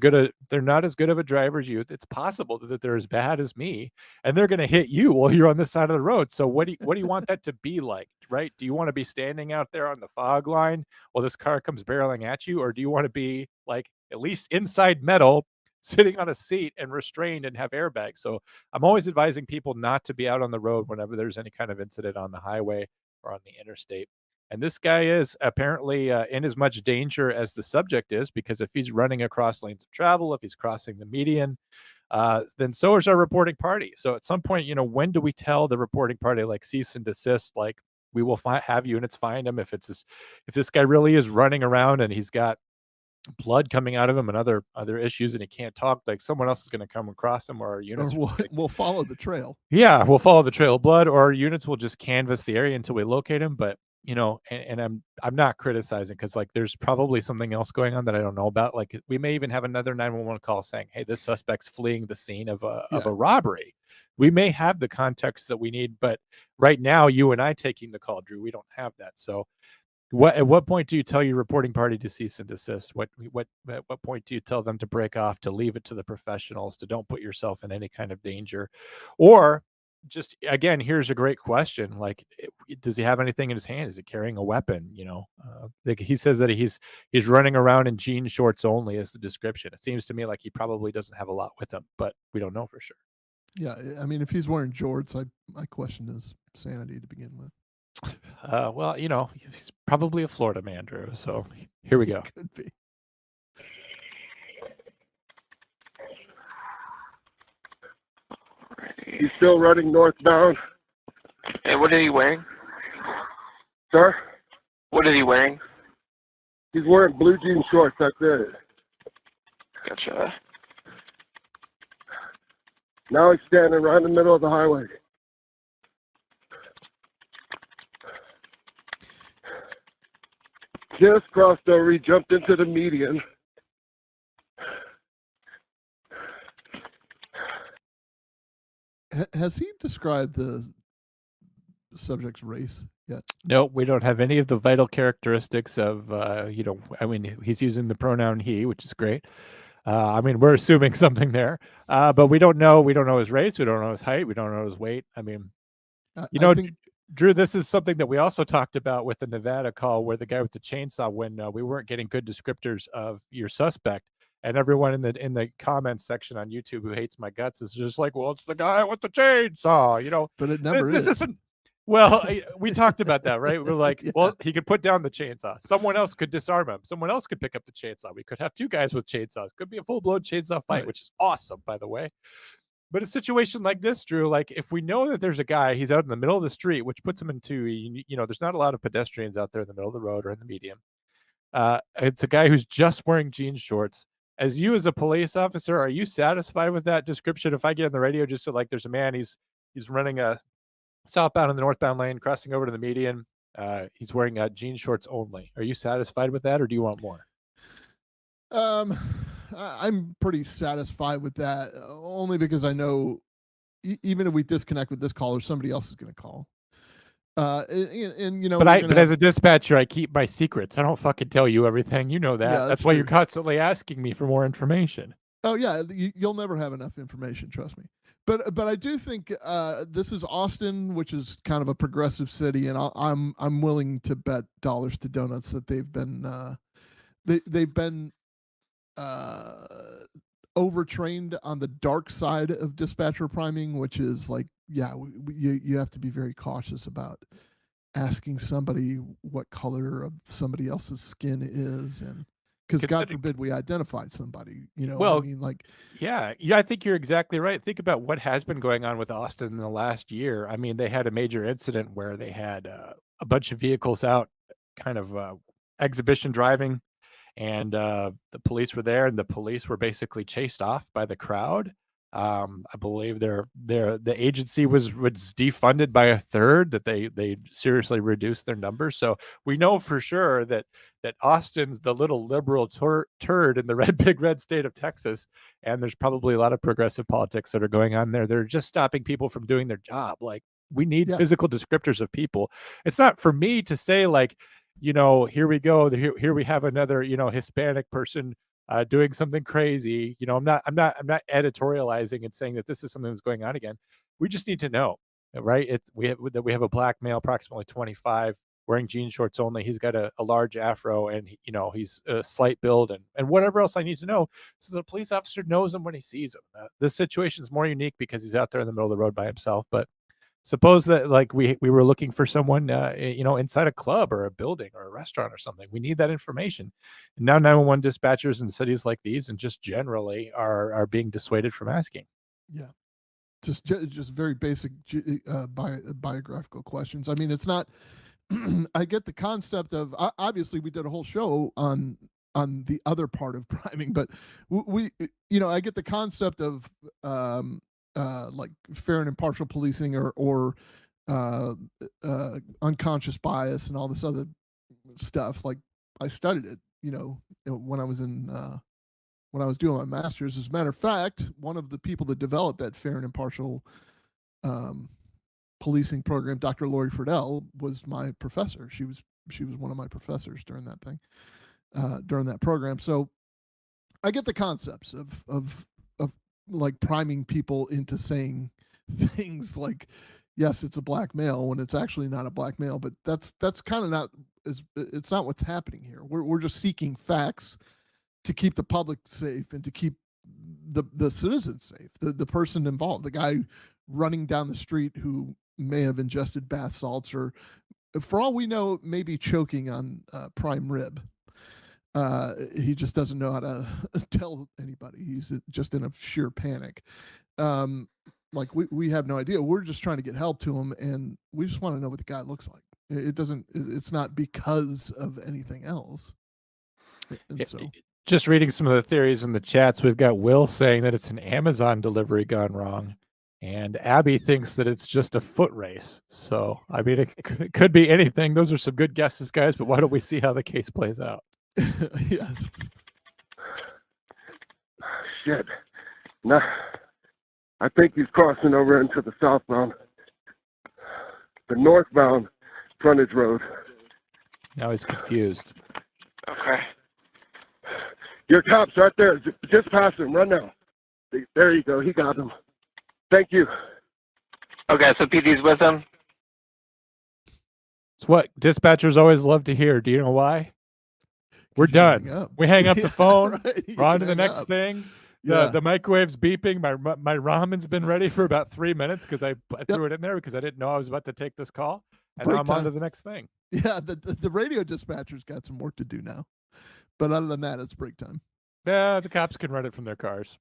good of a driver as you. It's possible that they're as bad as me, and they're going to hit you while you're on the side of the road. So what do you want that to be like, right? Do you want to be standing out there on the fog line while this car comes barreling at you, or do you want to be like at least inside metal, sitting on a seat and restrained and have airbags? So I'm always advising people not to be out on the road whenever there's any kind of incident on the highway or on the interstate. And this guy is apparently in as much danger as the subject is, because if he's running across lanes of travel, if he's crossing the median, then so is our reporting party. So at some point, when do we tell the reporting party, like, cease and desist? Like, we will have units find him if this guy really is running around and he's got blood coming out of him and other issues, and he can't talk. Like, someone else is going to come across him, or our units we'll follow the trail. Yeah, we'll follow the trail of blood, or our units will just canvass the area until we locate him. But and I'm not criticizing, because, like, there's probably something else going on that I don't know about. Like, we may even have another 911 call saying, hey, this suspect's fleeing the scene of a robbery. We may have the context that we need, but right now, you and I taking the call, Drew, we don't have that. So at what point do you tell your reporting party to cease and desist? At what point do you tell them to break off, to leave it to the professionals, to don't put yourself in any kind of danger? Or just, again, here's a great question. Like, does he have anything in his hand? Is he carrying a weapon? Like, he says that he's running around in jean shorts only is the description. It seems to me like he probably doesn't have a lot with him, but we don't know for sure. Yeah. I mean, if he's wearing jorts, I question his sanity to begin with. Well, he's probably a Florida man, Drew. So here we go. Could be. He's still running northbound. And what is he wearing? Sir? What is he wearing? He's wearing blue jean shorts. That's it. Gotcha. Now he's standing right in the middle of the highway. just crossed over. He jumped into the median. Has he described the subject's race yet? No, we don't have any of the vital characteristics of, you know, I mean, he's using the pronoun he, which is great. I mean, we're assuming something there, but we don't know. We don't know his race. We don't know his height. We don't know his weight. I mean, you know, Drew, this is something that we also talked about with the Nevada call, where the guy with the chainsaw, when we weren't getting good descriptors of your suspect, and everyone in the comments section on YouTube who hates my guts is just like, well, it's the guy with the chainsaw, you know. But it never this is. isn't. Well, we talked about that, right? We're like, well, he could put down the chainsaw. Someone else could disarm him. Someone else could pick up the chainsaw. We could have two guys with chainsaws. Could be a full-blown chainsaw fight, which is awesome, by the way. But a situation like this, Drew, like if we know that there's a guy, he's out in the middle of the street, which puts him into, you know, there's not a lot of pedestrians out there in the middle of the road or in the median. It's a guy who's just wearing jean shorts. As you, as a police officer, are you satisfied with that description? If I get on the radio, just so like there's a man, he's running a southbound in the northbound lane, crossing over to the median. He's wearing jean shorts only. Are you satisfied with that, or do you want more? I'm pretty satisfied with that, only because I know even if we disconnect with this caller, somebody else is going to call. And you know, but as a dispatcher, I keep my secrets. I don't fucking tell you everything. You know that. Yeah, that's why you're constantly asking me for more information. Oh yeah, you'll never have enough information. Trust me. But I do think this is Austin, which is kind of a progressive city, and I'm willing to bet dollars to donuts that they've been overtrained on the dark side of dispatcher priming, which is like, yeah, you have to be very cautious about asking somebody what color of somebody else's skin is, and because God forbid we identified somebody, you know. Well, I mean, like, yeah, I think you're exactly right. Think about what has been going on with Austin in the last year. I mean, they had a major incident where they had a bunch of vehicles out, kind of exhibition driving, and the police were there, and the police were basically chased off by the crowd. I believe the agency was defunded by a third, that they seriously reduced their numbers. So we know for sure that Austin's the little liberal turd in the big red state of Texas, and there's probably a lot of progressive politics that are going on there. They're just stopping people from doing their job. Like, we need physical descriptors of people. It's not for me to say, like, you know, here we go, here we have another, you know, Hispanic person doing something crazy. You know, I'm not editorializing and saying that this is something that's going on again. We just need to know, right? We have a black male, approximately 25, wearing jean shorts only. He's got a large afro, and you know, he's a slight build, and whatever else I need to know, so the police officer knows him when he sees him. This situation is more unique because he's out there in the middle of the road by himself. But suppose that, like, we were looking for someone, you know, inside a club or a building or a restaurant or something. We need that information. And now 911 dispatchers in cities like these, and just generally, are being dissuaded from asking. Yeah, just very basic biographical questions. I mean, it's not. I get the concept of, obviously we did a whole show on the other part of priming, but we you know, I get the concept of like fair and impartial policing, or unconscious bias and all this other stuff. Like, I studied it, you know, when I was doing my master's. As a matter of fact, one of the people that developed that fair and impartial policing program, Dr. Lori Friedel, was my professor. She was one of my professors during that thing, during that program. So I get the concepts of like priming people into saying things like, yes, it's a black male, when it's actually not a black male. But that's kind of not, it's not what's happening here. We're just seeking facts to keep the public safe and to keep the citizens safe, the person involved, the guy running down the street who may have ingested bath salts, or for all we know, maybe choking on prime rib. He just doesn't know how to tell anybody. He's just in a sheer panic. Like, we have no idea. We're just trying to get help to him, and we just want to know what the guy looks like. It's not because of anything else. And so, just reading some of the theories in the chats, we've got Will saying that it's an Amazon delivery gone wrong. And Abby thinks that it's just a foot race. So, I mean, it could be anything. Those are some good guesses, guys, but why don't we see how the case plays out? Yes. Shit. No, I think he's crossing over into the southbound, the northbound frontage road. Now he's confused. Okay. Your cop's right there. Just pass him. Run now. There you go. He got him. Thank you. Okay, so PD's with him. It's what dispatchers always love to hear. Do you know why? We're done. We hang up the phone. Right. We're on to the next thing. The microwave's beeping. My ramen's been ready for about 3 minutes because I threw it in there because I didn't know I was about to take this call. And now I'm on to the next thing. Yeah, the radio dispatcher's got some work to do now. But other than that, it's break time. Yeah, the cops can run it from their cars.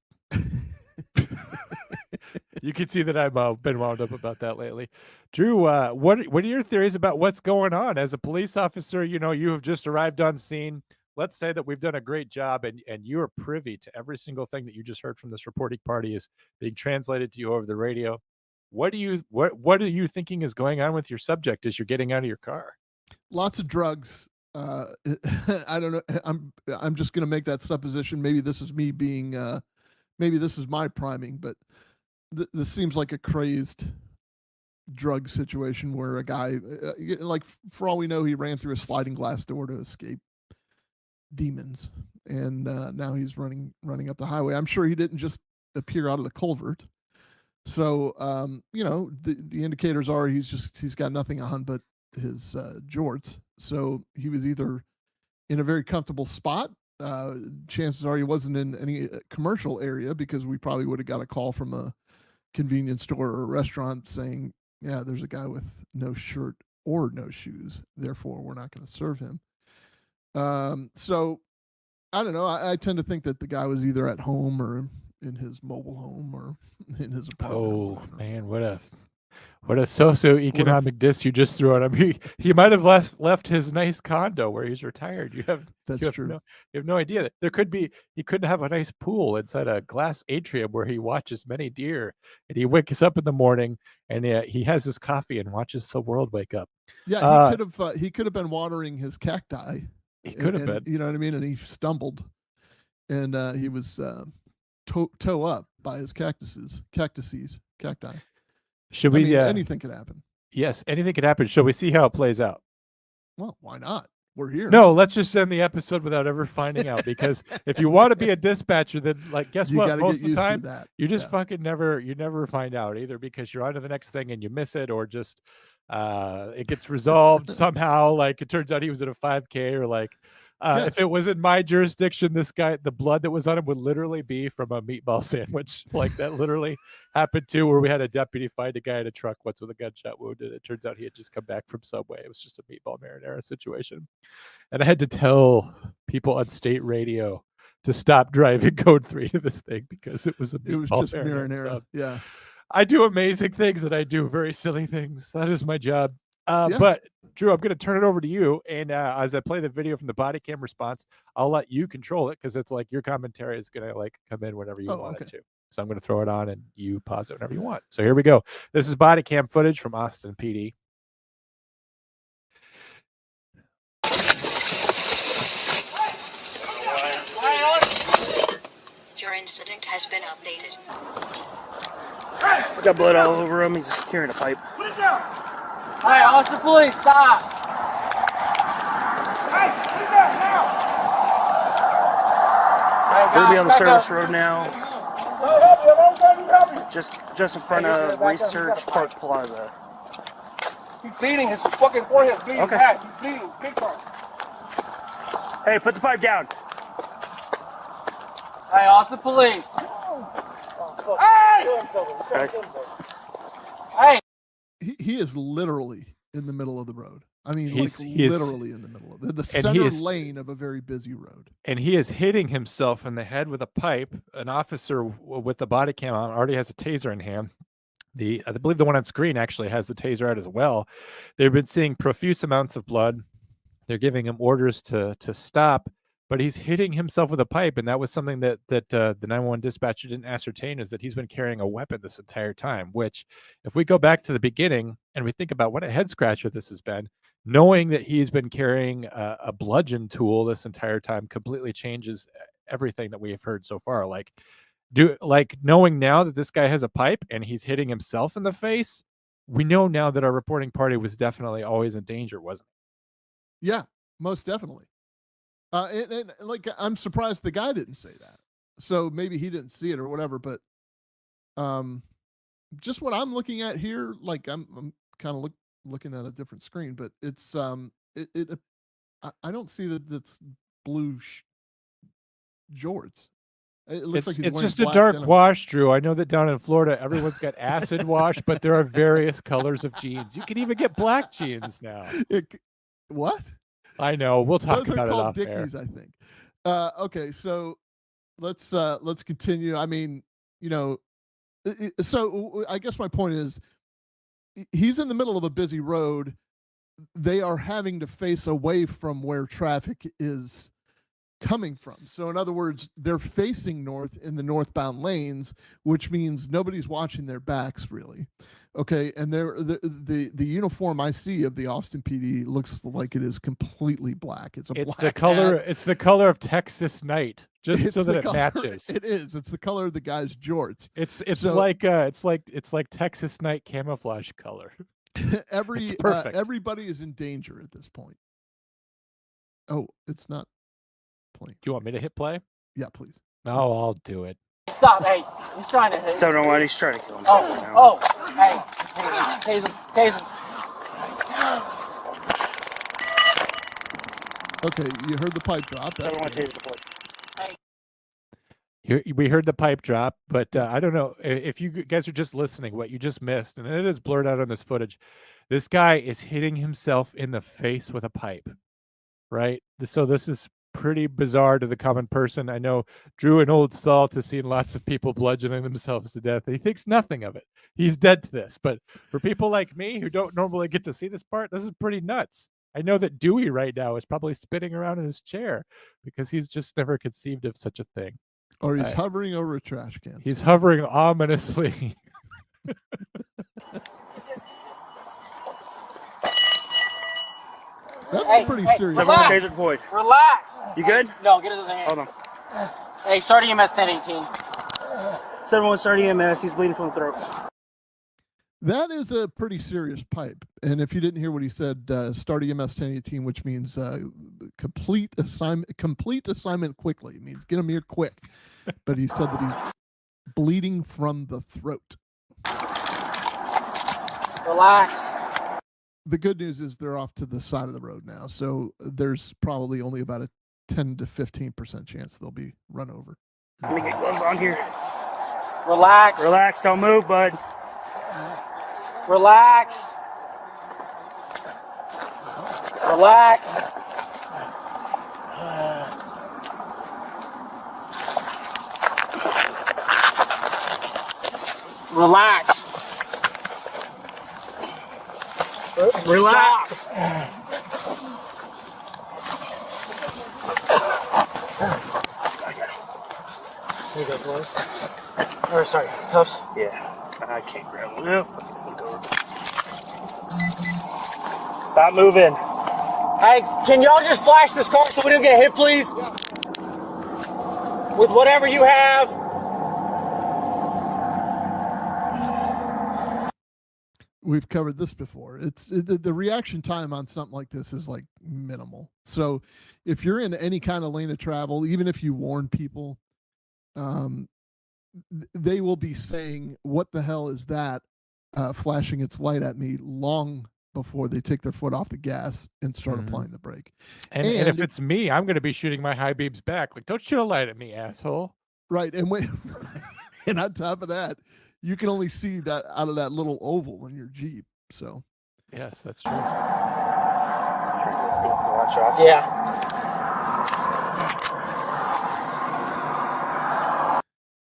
You can see that I've been wound up about that lately. Drew, what are your theories about what's going on? As a police officer, you know, you have just arrived on scene. Let's say that we've done a great job and you're privy to every single thing that you just heard from this reporting party is being translated to you over the radio. What are you thinking is going on with your subject as you're getting out of your car? Lots of drugs. I don't know. I'm just going to make that supposition. Maybe this is me being, maybe this is my priming, but this seems like a crazed drug situation where a guy, like for all we know, he ran through a sliding glass door to escape demons, and now he's running up the highway. I'm sure he didn't just appear out of the culvert. So you know, the indicators are he's got nothing on but his jorts. So he was either in a very comfortable spot. Chances are he wasn't in any commercial area because we probably would have got a call from a convenience store or a restaurant saying, yeah, there's a guy with no shirt or no shoes. Therefore, we're not going to serve him. So I don't know. I tend to think that the guy was either at home or in his mobile home or in his apartment. Oh man, what a socioeconomic diss you just threw at him. He might have left his nice condo where he's retired. You have no idea that he couldn't have a nice pool inside a glass atrium where he watches many deer, and he wakes up in the morning and he has his coffee and watches the world wake up. Yeah, he could have been watering his cacti. He could have been. You know what I mean? And he stumbled, and he was toe up by his cacti. Should we? Anything could happen. Yes, anything could happen. Shall we see how it plays out? Well, why not? We're here. No, let's just end the episode without ever finding out. Because if you want to be a dispatcher, then guess what? Most of the time, you just fucking never find out either because you're on to the next thing and you miss it, or just it gets resolved somehow. Like it turns out he was at a 5K, or if it was in my jurisdiction, this guy, the blood that was on him would literally be from a meatball sandwich. Like that literally happened too, where we had a deputy find a guy in a truck once with a gunshot wound, and it turns out he had just come back from Subway. It was just a meatball marinara situation. And I had to tell people on state radio to stop driving code 3 to this thing because it was just marinara. Yeah. I do amazing things and I do very silly things. That is my job. But Drew, I'm going to turn it over to you. And as I play the video from the body cam response, I'll let you control it because it's like your commentary is going to come in whenever you want it to. So I'm going to throw it on and you pause it whenever you want. So here we go. This is body cam footage from Austin PD. Your incident has been updated. He's got blood all over him. He's carrying a pipe. Hey, Austin police, stop! We're gonna be on the service road now. Just in front of Research Park Plaza. He's bleeding. His fucking forehead's bleeding. Okay. Bad. He's bleeding. Big time. Hey, put the pipe down. Hey, Austin police. Hey! Hey! He is literally in the middle of the road. I mean, literally in the middle of the center lane of a very busy road. And he is hitting himself in the head with a pipe. An officer with the body cam on already has a taser in hand. I believe the one on screen actually has the taser out as well. They've been seeing profuse amounts of blood. They're giving him orders to stop. but he's hitting himself with a pipe, and that was something that the 911 dispatcher didn't ascertain, is that he's been carrying a weapon this entire time. Which, if we go back to the beginning and we think about what a head scratcher this has been, knowing that he's been carrying a bludgeon tool this entire time completely changes everything that we have heard so far. Like knowing now that this guy has a pipe and he's hitting himself in the face, we know now that our reporting party was definitely always in danger, wasn't it? Yeah, most definitely. And like, I'm surprised the guy didn't say that. So maybe he didn't see it or whatever. But just what I'm looking at here, like I'm kind of looking at a different screen, but it's I don't see that it's blue jorts. It looks like it's just a dark wash, Drew. I know that down in Florida, everyone's got acid wash, but there are various colors of jeans. You can even get black jeans now. What? I know. We'll talk about it off Dickies, air. I think. Okay, so let's continue. I mean, so I guess my point is, he's in the middle of a busy road. They are having to face away from where traffic is coming from. So in other words, they're facing north in the northbound lanes, which means nobody's watching their backs really. Okay, and the uniform I see of the Austin PD looks like it is completely black. It's black the color. hat. It's the color of Texas night, just It's so that the it color- matches. It is. It's the color of the guy's jorts. It's So- like Texas night camouflage color. It's perfect. Everybody is in danger at this point. Oh, it's not playing. Do you want me to hit play? Yeah, please. No, I'll do it. Stop, hey. He's trying to hit. 701, he's trying to kill himself right now. Hey. Tase him. Okay, you heard the pipe drop. That's 701, good. tase the boy. We heard the pipe drop, but I don't know if you guys are just listening, what you just missed, and it is blurred out on this footage. This guy is hitting himself in the face with a pipe, right? So this is pretty bizarre to the common person. I know Drew, an old salt, has seen lots of people bludgeoning themselves to death. He thinks nothing of it. He's dead to this. But for people like me who don't normally get to see this part, this is pretty nuts. I know that Dewey right now is probably spinning around in his chair because he's just never conceived of such a thing. Or he's hovering over a trash can. He's hovering ominously. That's pretty serious. 701, tase the boy. Relax. You good? No, get his hand. Hold on. Hey, start EMS 1018. 701, start EMS. He's bleeding from the throat. That is a pretty serious pipe. And if you didn't hear what he said, start EMS 1018, which means complete assignment quickly. It means get him here quick. But he said that he's bleeding from the throat. Relax. The good news is they're off to the side of the road now. So there's probably only about a 10 to 15% chance they'll be run over. Let me get gloves on here. Relax. Relax, don't move, bud. Relax. Relax. Relax. Relax. You got gloves? Or sorry, cuffs? Yeah, I can't grab one. No. Stop moving. Hey, can y'all just flash this car so we don't get hit, please? With whatever you have. We've covered this before. The reaction time on something like this is like minimal. So if you're in any kind of lane of travel, even if you warn people, they will be saying, "What the hell is that?" Flashing its light at me long before they take their foot off the gas and start applying the brake. And if it's me, I'm going to be shooting my high beams back. Like, don't shoot a light at me, asshole. Right. And and on top of that, you can only see that out of that little oval in your Jeep. So yes, that's true. Watch off. Yeah.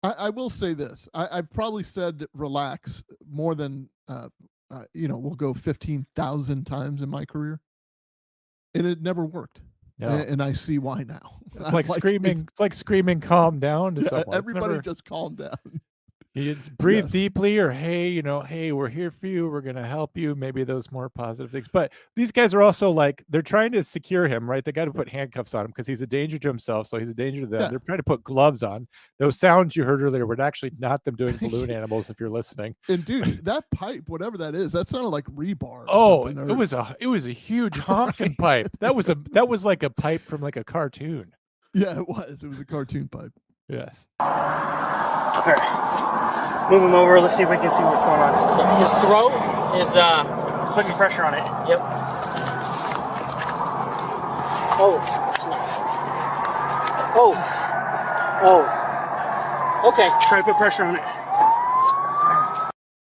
I will say this. I've probably said relax more than, we'll go 15,000 times in my career. And it never worked. No. and I see why now. It's like screaming. It's like screaming, "Calm down!" to someone. Everybody just calm down. It's breathe Yes. deeply, or hey, hey, we're here for you. We're gonna help you. Maybe those more positive things. But these guys are also like they're trying to secure him, right? They got to put handcuffs on him because he's a danger to himself, so he's a danger to them. Yeah. They're trying to put gloves on. Those sounds you heard earlier were actually not them doing balloon animals. If you're listening, And dude, that pipe, whatever that is, that sounded like rebar. Or oh, something, it was a huge honking pipe. That was like a pipe from like a cartoon. Yeah, it was. It was a cartoon pipe. Yes. All right. Move him over. Let's see if we can see what's going on. His throat is Put some pressure on it. Yep. Oh. Snap. Oh. Okay. Try to put pressure on it.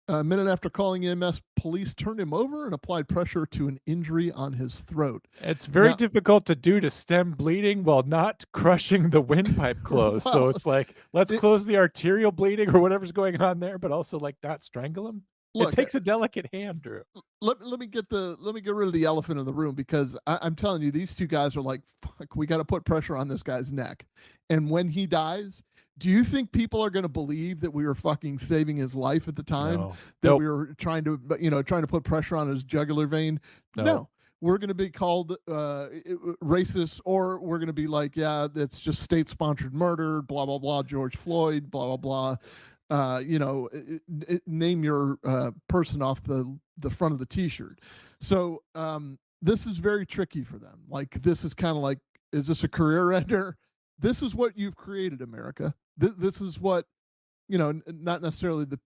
A minute after calling EMS, police turned him over and applied pressure to an injury on his throat. It's very Now- difficult to do to stem bleeding while not crushing the windpipe closed. So Well, it's like, let's close the arterial bleeding or whatever's going on there, but also like not strangle him. Look, it takes a delicate hand, Drew. let me get rid of the elephant in the room, because I'm telling you, these two guys are like, fuck, we got to put pressure on this guy's neck. And when he dies, do you think people are going to believe that we were fucking saving his life at the time? No. That Nope. we were trying to put pressure on his jugular vein? No. We're going to be called racist, or we're going to be like, yeah, that's just state-sponsored murder, blah, blah, blah, George Floyd, blah, blah, blah. Name your person off the front of the T-shirt. So this is very tricky for them. Like, this is kind of like, is this a career ender? This is what you've created, America. This is what, not necessarily the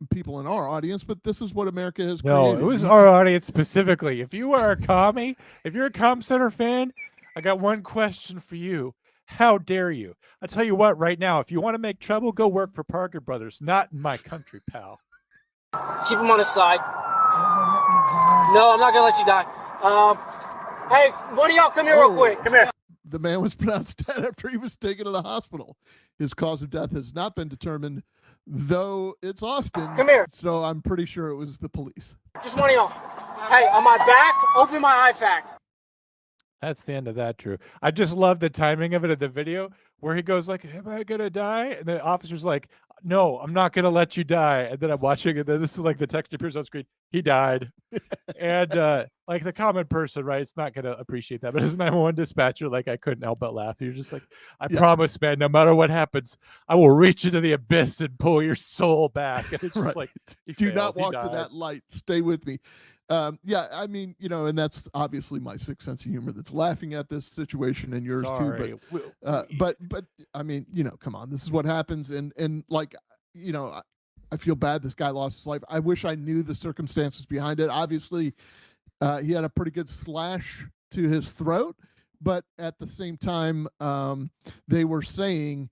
people in our audience, but this is what America has created. No, it was our audience specifically. If you are a commie, if you're a Comm Center fan, I got one question for you. How dare you? I'll tell you what, right now, if you want to make trouble, go work for Parker Brothers. Not in my country, pal. Keep him on his side. No, I'm not gonna let you die. Hey, one of y'all come here real quick. Come here. The man was pronounced dead after he was taken to the hospital. His cause of death has not been determined, though it's Austin. Come here. So I'm pretty sure it was the police. Just one of y'all. Hey, on my back, open my IFAC. That's the end of that, Drew. I just love the timing of it in the video where he goes like, am I going to die? And the officer's like, no, I'm not going to let you die. And then I'm watching, and then this is like the text appears on screen. He died. And like the common person, right? It's not going to appreciate that. But as a 911 dispatcher, like I couldn't help but laugh. You're just like, I promise, man, no matter what happens, I will reach into the abyss and pull your soul back. And it's just Right. like, he Do failed, not he walk to died. that light. Stay with me. Yeah, I mean, and that's obviously my sixth sense of humor that's laughing at this situation, and yours Sorry. too. But I mean, come on, this is what happens, and like, I feel bad this guy lost his life. I wish I knew the circumstances behind it. Obviously, he had a pretty good slash to his throat, but at the same time, they were saying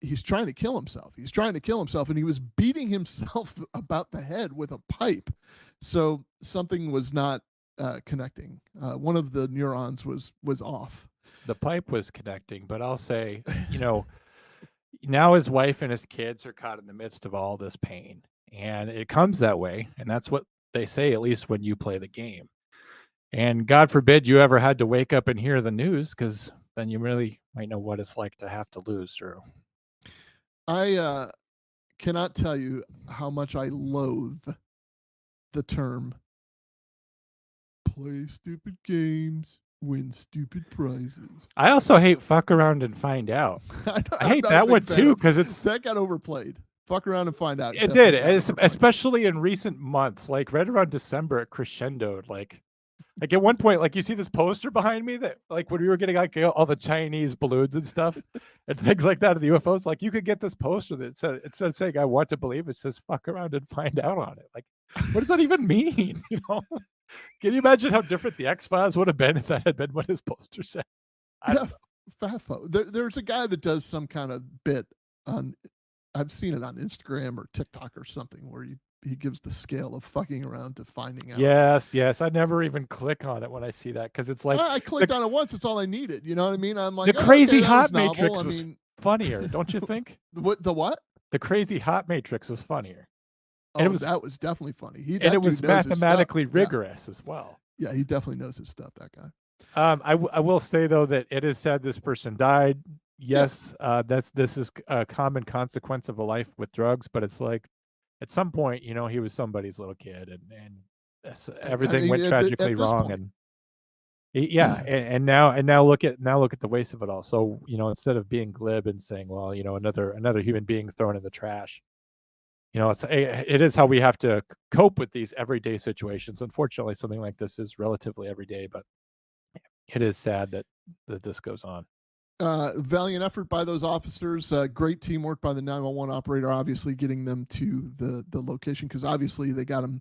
he's trying to kill himself. He's trying to kill himself, and he was beating himself about the head with a pipe. So something was not connecting. One of the neurons was off. The pipe was connecting, but I'll say, now his wife and his kids are caught in the midst of all this pain, and it comes that way. And that's what they say, at least when you play the game. And God forbid you ever had to wake up and hear the news, because then you really might know what it's like to have to lose, Drew. I cannot tell you how much I loathe the term play stupid games, win stupid prizes. I also hate fuck around and find out. I hate that one too, because that got overplayed. Fuck around and find out. It did, especially in recent months, like right around December, it crescendoed. Like at one point, like you see this poster behind me that, like when we were getting like all the Chinese balloons and stuff and things like that of the UFOs, like you could get this poster that said, instead of saying I want to believe, it says fuck around and find out on it. Like, what does that even mean? Can you imagine how different the X-Files would have been if that had been what his poster said? Fafo. There's a guy that does some kind of bit on, I've seen it on Instagram or TikTok or something, where he gives the scale of fucking around to finding out. Yes. I never even click on it when I see that, because it's like I clicked on it once. It's all I needed. You know what I mean? I'm like, the crazy okay, hot novel. matrix I was mean, funnier, don't you think? The what? The crazy hot matrix was funnier. Oh, and that was definitely funny. And it was mathematically rigorous as well. Yeah, he definitely knows his stuff, that guy. I will say though that it is sad this person died. Yes, this is a common consequence of a life with drugs, but it's like at some point, you know, he was somebody's little kid, and everything mean, went at tragically this wrong, point. and and now look at the waste of it all. So you know, instead of being glib and saying, well, you know, another human being thrown in the trash, you know, it is how we have to cope with these everyday situations. Unfortunately, something like this is relatively everyday, but it is sad that this goes on. Valiant effort by those officers. Great teamwork by the 911 operator. Obviously, getting them to the location because obviously they got them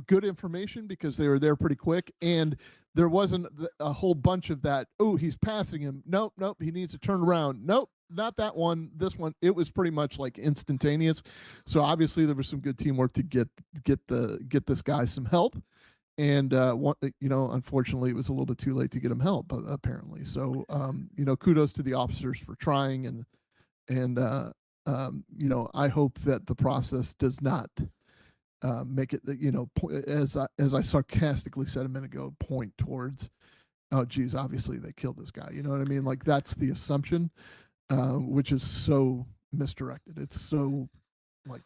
good information because they were there pretty quick, and there wasn't a whole bunch of that. Oh, he's passing him. Nope, he needs to turn around. Nope, not that one. This one. It was pretty much like instantaneous. So obviously there was some good teamwork to get this guy some help. And you know, unfortunately, it was a little bit too late to get him help. Apparently, so you know, kudos to the officers for trying, and you know, I hope that the process does not make it, you know, as I sarcastically said a minute ago, point towards, oh, geez, obviously they killed this guy. You know what I mean? Like that's the assumption, which is so misdirected. It's so like.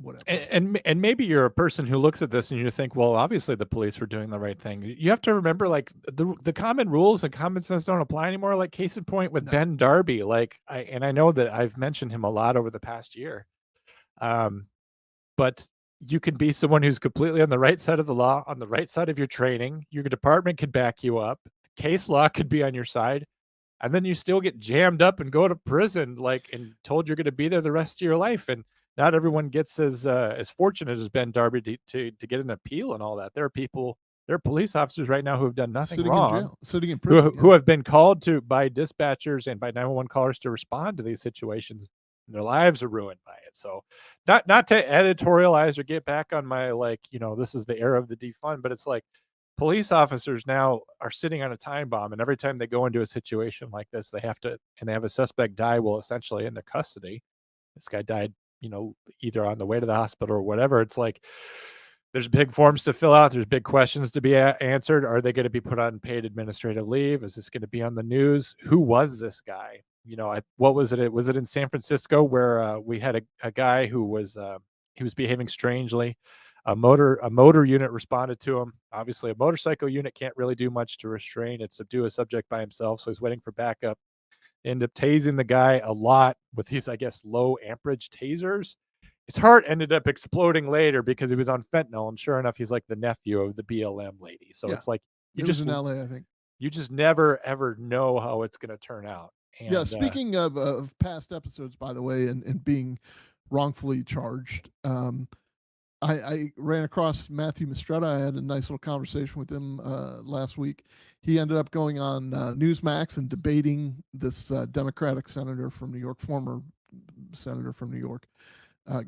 Whatever. And maybe you're a person who looks at this and you think, well, obviously the police were doing the right thing. You have to remember, like the common rules and common sense don't apply anymore. Like case in point with Ben Darby. Like I know that I've mentioned him a lot over the past year, but you can be someone who's completely on the right side of the law, on the right side of your training. Your department could back you up. Case law could be on your side, and then you still get jammed up and go to prison, like and told you're going to be there the rest of your life. And not everyone gets as fortunate as Ben Darby to get an appeal and all that. There are police officers right now who have done nothing wrong, in jail, sitting in prison, who have been called to by dispatchers and by 911 callers to respond to these situations, and their lives are ruined by it. So, not to editorialize or get back on my, like, you know, this is the era of the defund, but it's like police officers now are sitting on a time bomb, and every time they go into a situation like this, they have a suspect die, well, essentially in their custody. This guy died, you know, either on the way to the hospital or whatever. It's like there's big forms to fill out. There's big questions to be answered. Are they going to be put on paid administrative leave? Is this going to be on the news? Who was this guy? You know, what was it? Was it in San Francisco where we had a guy who was he was behaving strangely? A motor unit responded to him. Obviously, a motorcycle unit can't really do much to restrain and subdue a subject by himself, so he's waiting for backup. Ended up tasing the guy a lot with these, I guess, low amperage tasers. His heart ended up exploding later because he was on fentanyl, and sure enough, he's like the nephew of the BLM lady. So it's like it was in LA, I think. You just never ever know how it's going to turn out. And, yeah. Speaking of past episodes, by the way, and being wrongfully charged, I ran across Matthew Mistretta. I had a nice little conversation with him last week. He ended up going on Newsmax and debating this Democratic senator from New York, former senator from New York.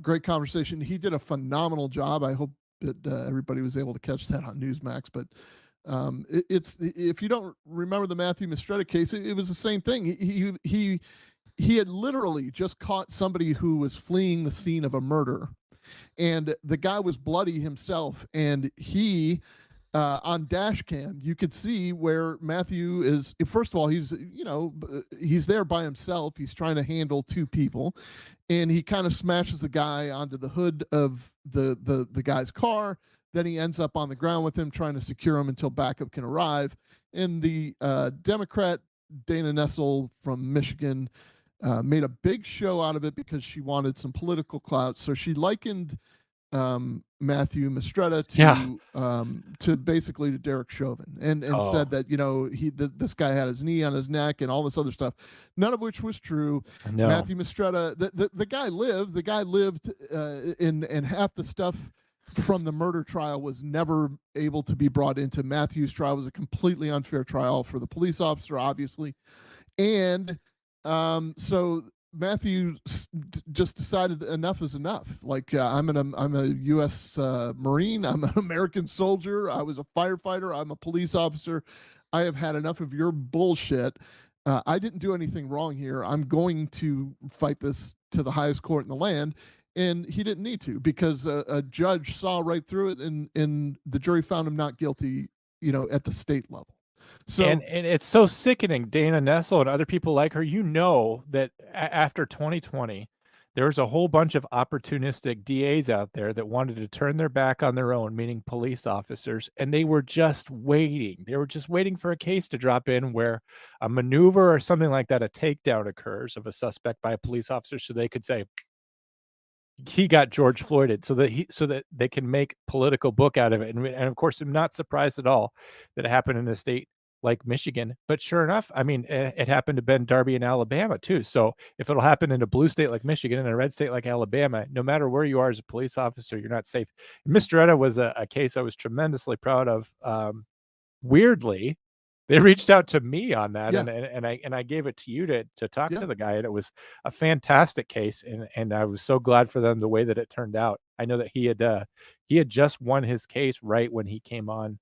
Great conversation. He did a phenomenal job. I hope that everybody was able to catch that on Newsmax. But it's if you don't remember the Matthew Mistretta case, it was the same thing. He had literally just caught somebody who was fleeing the scene of a murder. And the guy was bloody himself, and he on dash cam you could see where Matthew is. First of all, he's there by himself. He's trying to handle two people, and he kind of smashes the guy onto the hood of the guy's car. Then he ends up on the ground with him, trying to secure him until backup can arrive. And the Democrat Dana Nessel from Michigan made a big show out of it because she wanted some political clout. So she likened Matthew Mistretta to basically to Derek Chauvin, and said that, you know, this guy had his knee on his neck and all this other stuff, none of which was true. No. Matthew Mistretta, the guy lived. The guy lived, and half the stuff from the murder trial was never able to be brought into Matthew's trial. It was a completely unfair trial for the police officer, obviously, and so Matthew just decided enough is enough. Like I'm a U.S. Marine. I'm an American soldier. I was a firefighter. I'm a police officer. I have had enough of your bullshit. I didn't do anything wrong here. I'm going to fight this to the highest court in the land. And he didn't need to, because a judge saw right through it, and the jury found him not guilty, at the state level. So and it's so sickening. Dana Nessel and other people like her, that after 2020, there was a whole bunch of opportunistic DAs out there that wanted to turn their back on their own, meaning police officers, and they were just waiting. They were just waiting for a case to drop in where a maneuver or something like that, a takedown occurs of a suspect by a police officer, so they could say he got George Floyded, so that they can make political book out of it. And of course, I'm not surprised at all that it happened in a state like Michigan. But sure enough, I mean, it happened to Ben Darby in Alabama too. So if it'll happen in a blue state like Michigan and a red state like Alabama, no matter where you are as a police officer, you're not safe. Mistretta was a case I was tremendously proud of. Weirdly, they reached out to me on that, Yeah. and I gave it to you to talk to the guy, and it was a fantastic case, and I was so glad for them the way that it turned out. I know that he had just won his case right when he came on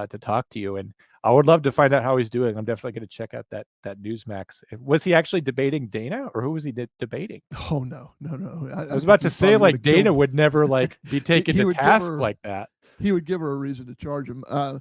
to talk to you, and I would love to find out how he's doing. I'm definitely going to check out that Newsmax. Was he actually debating Dana, or who was he debating? Oh no. I was about to say, like, Dana would never like be taken He to would give task her- like that. He would give her a reason to charge him. No,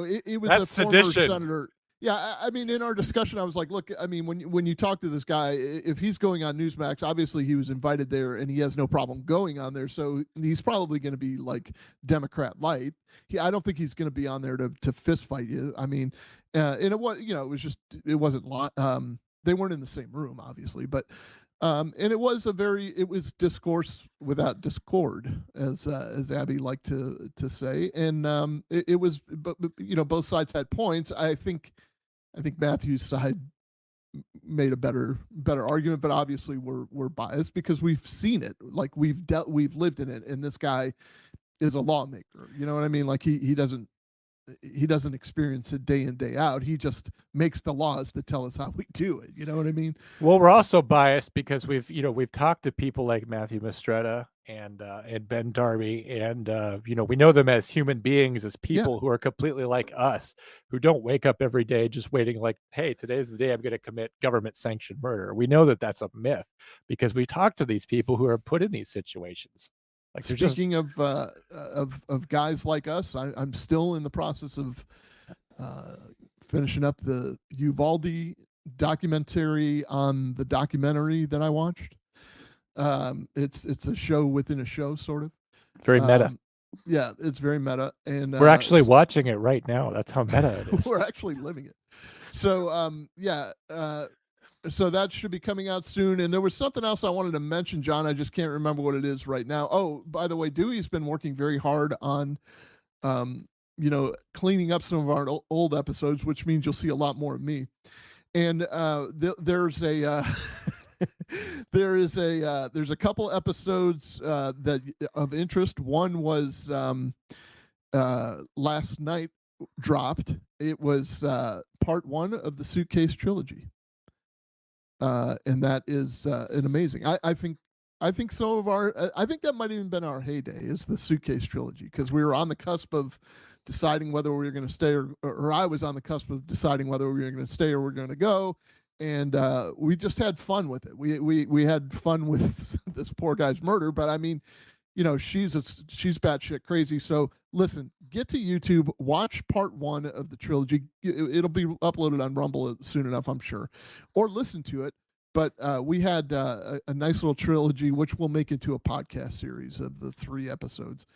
it was That's a former sedition. senator. Yeah, I mean, in our discussion, I was like, look, I mean, when you talk to this guy, if he's going on Newsmax, obviously he was invited there, and he has no problem going on there. So he's probably going to be like Democrat light. I don't think he's going to be on there to fist fight you. I mean, and it was, it wasn't. They weren't in the same room, obviously, but. And it was discourse without discord, as Abby liked to say, and it was, but both sides had points. I think Matthew's side made a better argument, but obviously we're biased because we've seen it, like we've lived in it, and this guy is a lawmaker. You know what I mean? Like he doesn't experience it day in, day out. He just makes the laws that tell us how we do it. You know what I mean? Well, we're also biased because we've talked to people like Matthew Mistretta and Ben Darby, and we know them as human beings, as people who are completely like us, who don't wake up every day just waiting like, hey, today's the day I'm going to commit government sanctioned murder. We know that that's a myth because we talk to these people who are put in these situations. Like, speaking of guys like us, I'm still in the process of finishing up the Uvalde documentary on the documentary that I watched. It's a show within a show, sort of. Very meta. Yeah, it's very meta, and we're actually watching it right now. That's how meta it is. We're actually living it. So so that should be coming out soon. And there was something else I wanted to mention, John. I just can't remember what it is right now. Oh, by the way, Dewey's been working very hard on, cleaning up some of our old episodes, which means you'll see a lot more of me. And there's a there's a couple episodes that of interest. One was last night dropped. It was part 1 of the Suitcase trilogy. And that is an amazing. I think some of our. I think that might even been our heyday, is the Suitcase trilogy, because we were on the cusp of deciding whether we were going to stay, or I was on the cusp of deciding whether we were going to stay or we're going to go, and we just had fun with it. We had fun with this poor guy's murder, but I mean, she's batshit crazy. So listen, get to YouTube, watch part 1 of the trilogy. It'll be uploaded on Rumble soon enough, I'm sure, or listen to it. But we had a nice little trilogy, which we'll make into a podcast series of the 3 episodes.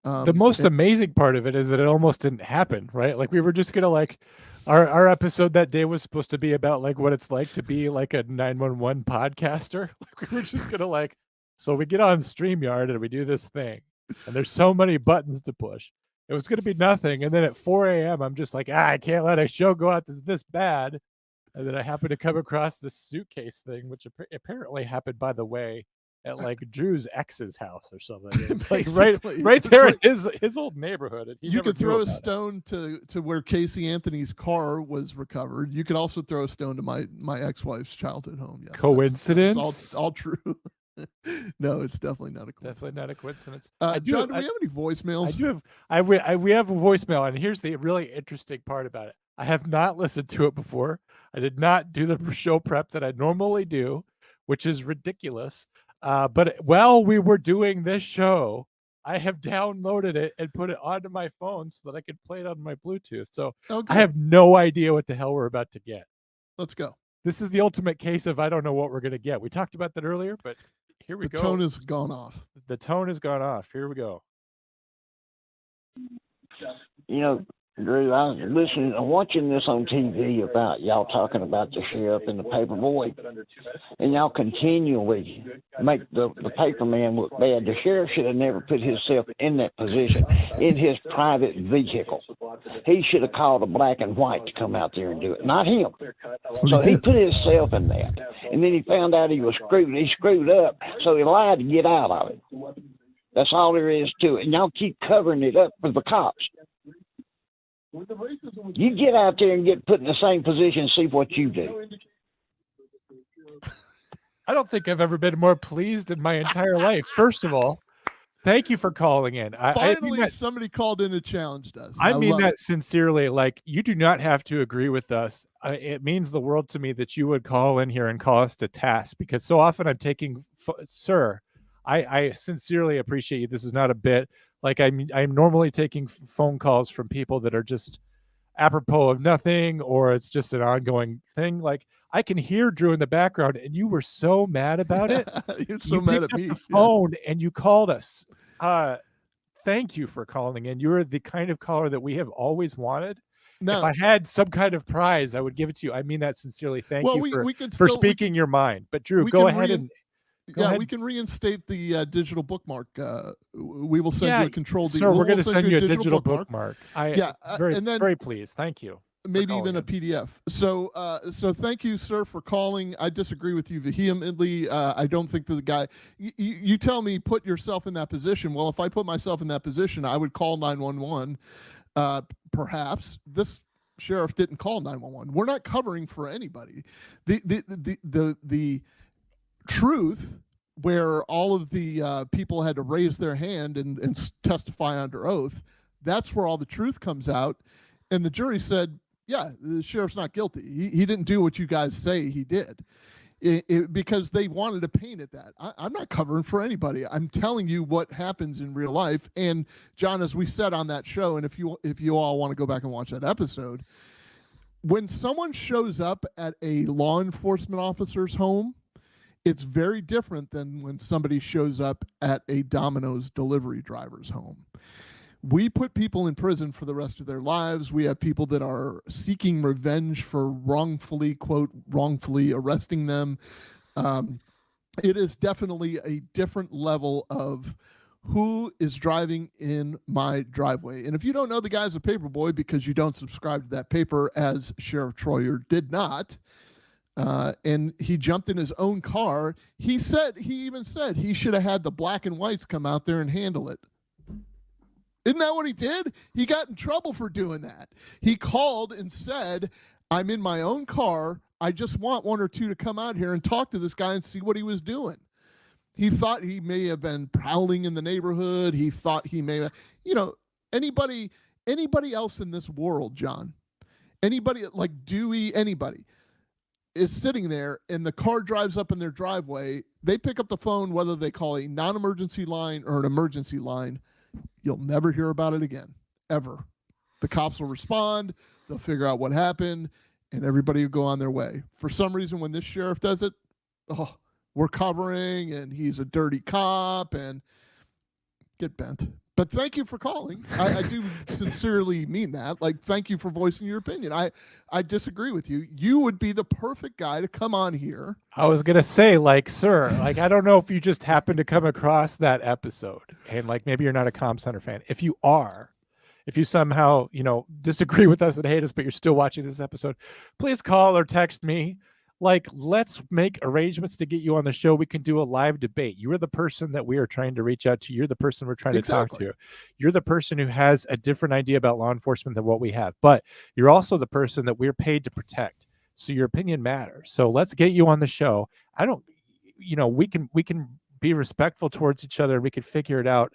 The most amazing part of it is that it almost didn't happen, right? Like, we were just gonna, like, our episode that day was supposed to be about like what it's like to be like a 911 podcaster. Like, we were just gonna like. So we get on StreamYard and we do this thing, and there's so many buttons to push. It was going to be nothing. And then at 4 a.m., I'm just like, I can't let a show go out this bad. And then I happen to come across this Suitcase thing, which apparently happened, by the way, at like Drew's ex's house or something. It's like right there in his old neighborhood. And you could throw a stone to where Casey Anthony's car was recovered. You could also throw a stone to my ex-wife's childhood home. Yes, coincidence? That's all true. No, it's definitely not a coincidence. Definitely not a coincidence. John, do we have any voicemails? I do have. We have a voicemail, and here's the really interesting part about it. I have not listened to it before. I did not do the show prep that I normally do, which is ridiculous. But while we were doing this show, I have downloaded it and put it onto my phone so that I could play it on my Bluetooth. So Oh, I have no idea what the hell we're about to get. Let's go. This is the ultimate case of I don't know what we're going to get. We talked about that earlier, but here we The go. tone has gone off. The tone has gone off. Here we go. You know, Drew, I'm watching this on TV about y'all talking about the sheriff and the paper boy, and y'all continually make the paper man look bad. The sheriff should have never put himself in that position in his private vehicle. He should have called a black and white to come out there and do it, not him. So he put himself in that, and then he found out he was screwed. He screwed up, so he lied to get out of it. That's all there is to it. And y'all keep covering it up for the cops. You get out there and get put in the same position and see what you do. I don't think I've ever been more pleased in my entire life. First of all, thank you for calling in. Finally, somebody called in and challenged us. I mean that sincerely. Like, you do not have to agree with us. It means the world to me that you would call in here and call us to task, because so often I'm taking, sir, I sincerely appreciate you. This is not a bit. Like, I'm normally taking phone calls from people that are just apropos of nothing, or it's just an ongoing thing. Like, I can hear Drew in the background, and you were so mad about it. You're so mad at me. The phone and you called us. Thank you for calling in. You're the kind of caller that we have always wanted. No. If I had some kind of prize, I would give it to you. I mean that sincerely. Thank you for speaking your mind. But Drew, go ahead and. We can reinstate the digital bookmark. We will send you a controlled. Sir, we're going to send you a digital bookmark. And then very pleased. Thank you. Maybe even a PDF. So thank you, sir, for calling. I disagree with you vehemently. I don't think that the guy. You tell me, put yourself in that position. Well, if I put myself in that position, I would call 911. Perhaps this sheriff didn't call 911. We're not covering for anybody. The truth, where all of the people had to raise their hand and testify under oath, that's where all the truth comes out. And the jury said, yeah, the sheriff's not guilty. He didn't do what you guys say he did. Because they wanted to paint it that. I'm not covering for anybody. I'm telling you what happens in real life. And John, as we said on that show, and if you all want to go back and watch that episode, when someone shows up at a law enforcement officer's home, it's very different than when somebody shows up at a Domino's delivery driver's home. We put people in prison for the rest of their lives. We have people that are seeking revenge for wrongfully arresting them. It is definitely a different level of who is driving in my driveway. And if you don't know the guy's a paper boy because you don't subscribe to that paper, as Sheriff Troyer did not, and he jumped in his own car, he even said he should have had the black and whites come out there and handle it. Isn't that what he did? He got in trouble for doing that. He called and said, I'm in my own car. I just want one or two to come out here and talk to this guy and see what he was doing. He thought he may have been prowling in the neighborhood. He thought he may have, anybody else in this world, John, anybody like Dewey, anybody is sitting there and the car drives up in their driveway. They pick up the phone, whether they call a non-emergency line or an emergency line. You'll never hear about it again, ever. The cops will respond, they'll figure out what happened, and everybody will go on their way. For some reason, when this sheriff does it, we're covering, and he's a dirty cop, and get bent. But thank you for calling. I do sincerely mean that. Like, thank you for voicing your opinion. I disagree with you. You would be the perfect guy to come on here. I was going to say, sir, I don't know if you just happened to come across that episode and maybe you're not a Comm Center fan. If you are, if you somehow, disagree with us and hate us, but you're still watching this episode, please call or text me. Let's make arrangements to get you on the show. We can do a live debate. You are the person that we are trying to reach out to. You're the person we're trying to talk to. You're the person who has a different idea about law enforcement than what we have. But you're also the person that we're paid to protect. So your opinion matters. So let's get you on the show. We can be respectful towards each other. We can figure it out.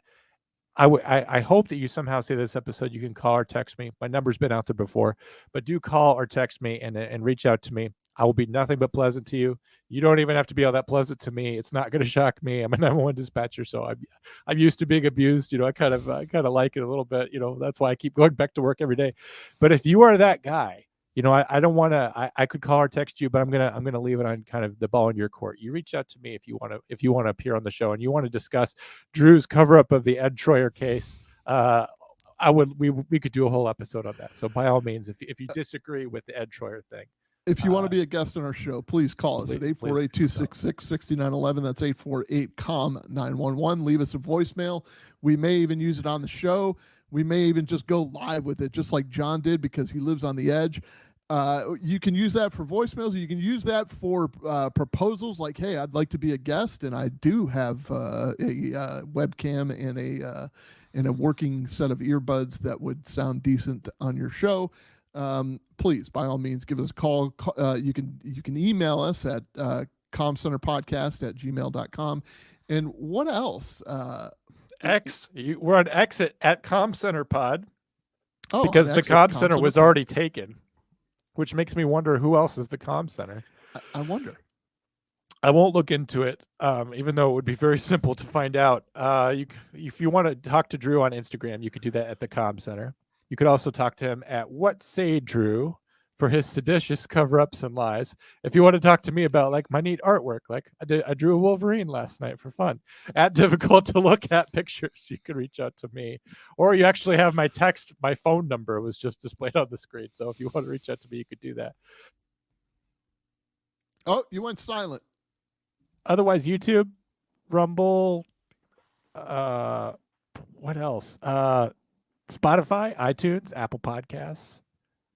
I hope that you somehow say this episode, you can call or text me. My number's been out there before, but do call or text me and reach out to me. I will be nothing but pleasant to you. You don't even have to be all that pleasant to me. It's not going to shock me. I'm a 911 dispatcher, so I'm used to being abused. I kind of like it a little bit. That's why I keep going back to work every day. But if you are that guy, I don't want to. I could call or text you, but I'm gonna leave it on kind of the ball in your court. You reach out to me if you want to appear on the show and you want to discuss Drew's cover up of the Ed Troyer case. We could do a whole episode on that. So by all means, if you disagree with the Ed Troyer thing, if you want to be a guest on our show, please call us at 848-266-6911. That's 848-COM-911. Leave us a voicemail. We may even use it on the show. We may even just go live with it, just like John did, because he lives on the edge. You can use that for voicemails. You can use that for proposals like, hey, I'd like to be a guest, and I do have a webcam and a working set of earbuds that would sound decent on your show. Please, by all means, give us a call. You can email us at commcenterpodcast@gmail.com. And what else? We're on X at Comm Center Pod because the Comm Comm Center was already taken, which makes me wonder who else is the Comm Center. I wonder. I won't look into it, even though it would be very simple to find out. If you want to talk to Drew on Instagram, you could do that at the Comm Center. You could also talk to him at What Say Drew for his seditious cover-ups and lies. If you want to talk to me about my neat artwork, I drew a Wolverine last night for fun. At Difficult to Look At Pictures, you can reach out to me. Or you actually have my phone number was just displayed on the screen. So if you want to reach out to me, you could do that. Oh, you went silent. Otherwise, YouTube, Rumble, what else? Spotify, iTunes, Apple Podcasts.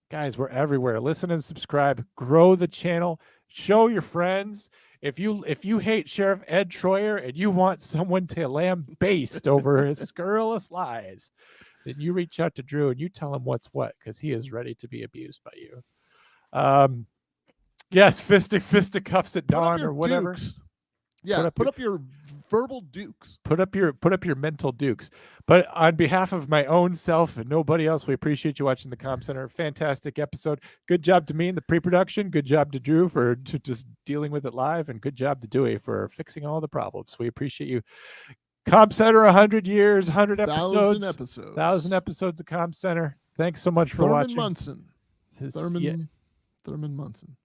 Guys, we're everywhere. Listen and subscribe. Grow the channel. Show your friends. If you hate Sheriff Ed Troyer and you want someone to lambaste over his scurrilous lies, then you reach out to Drew and you tell him what's what, because he is ready to be abused by you. Yes, fisticuffs at dawn or whatever. Dukes. Yeah, put up your verbal dukes. Put up your mental dukes. But on behalf of my own self and nobody else, we appreciate you watching the Comm Center. Fantastic episode. Good job to me in the pre-production. Good job to Drew for just dealing with it live, and good job to Dewey for fixing all the problems. We appreciate you. Comm Center, 100 years, 100 episodes. 1,000 episodes of Comm Center. Thanks so much for watching. Thurman Munson.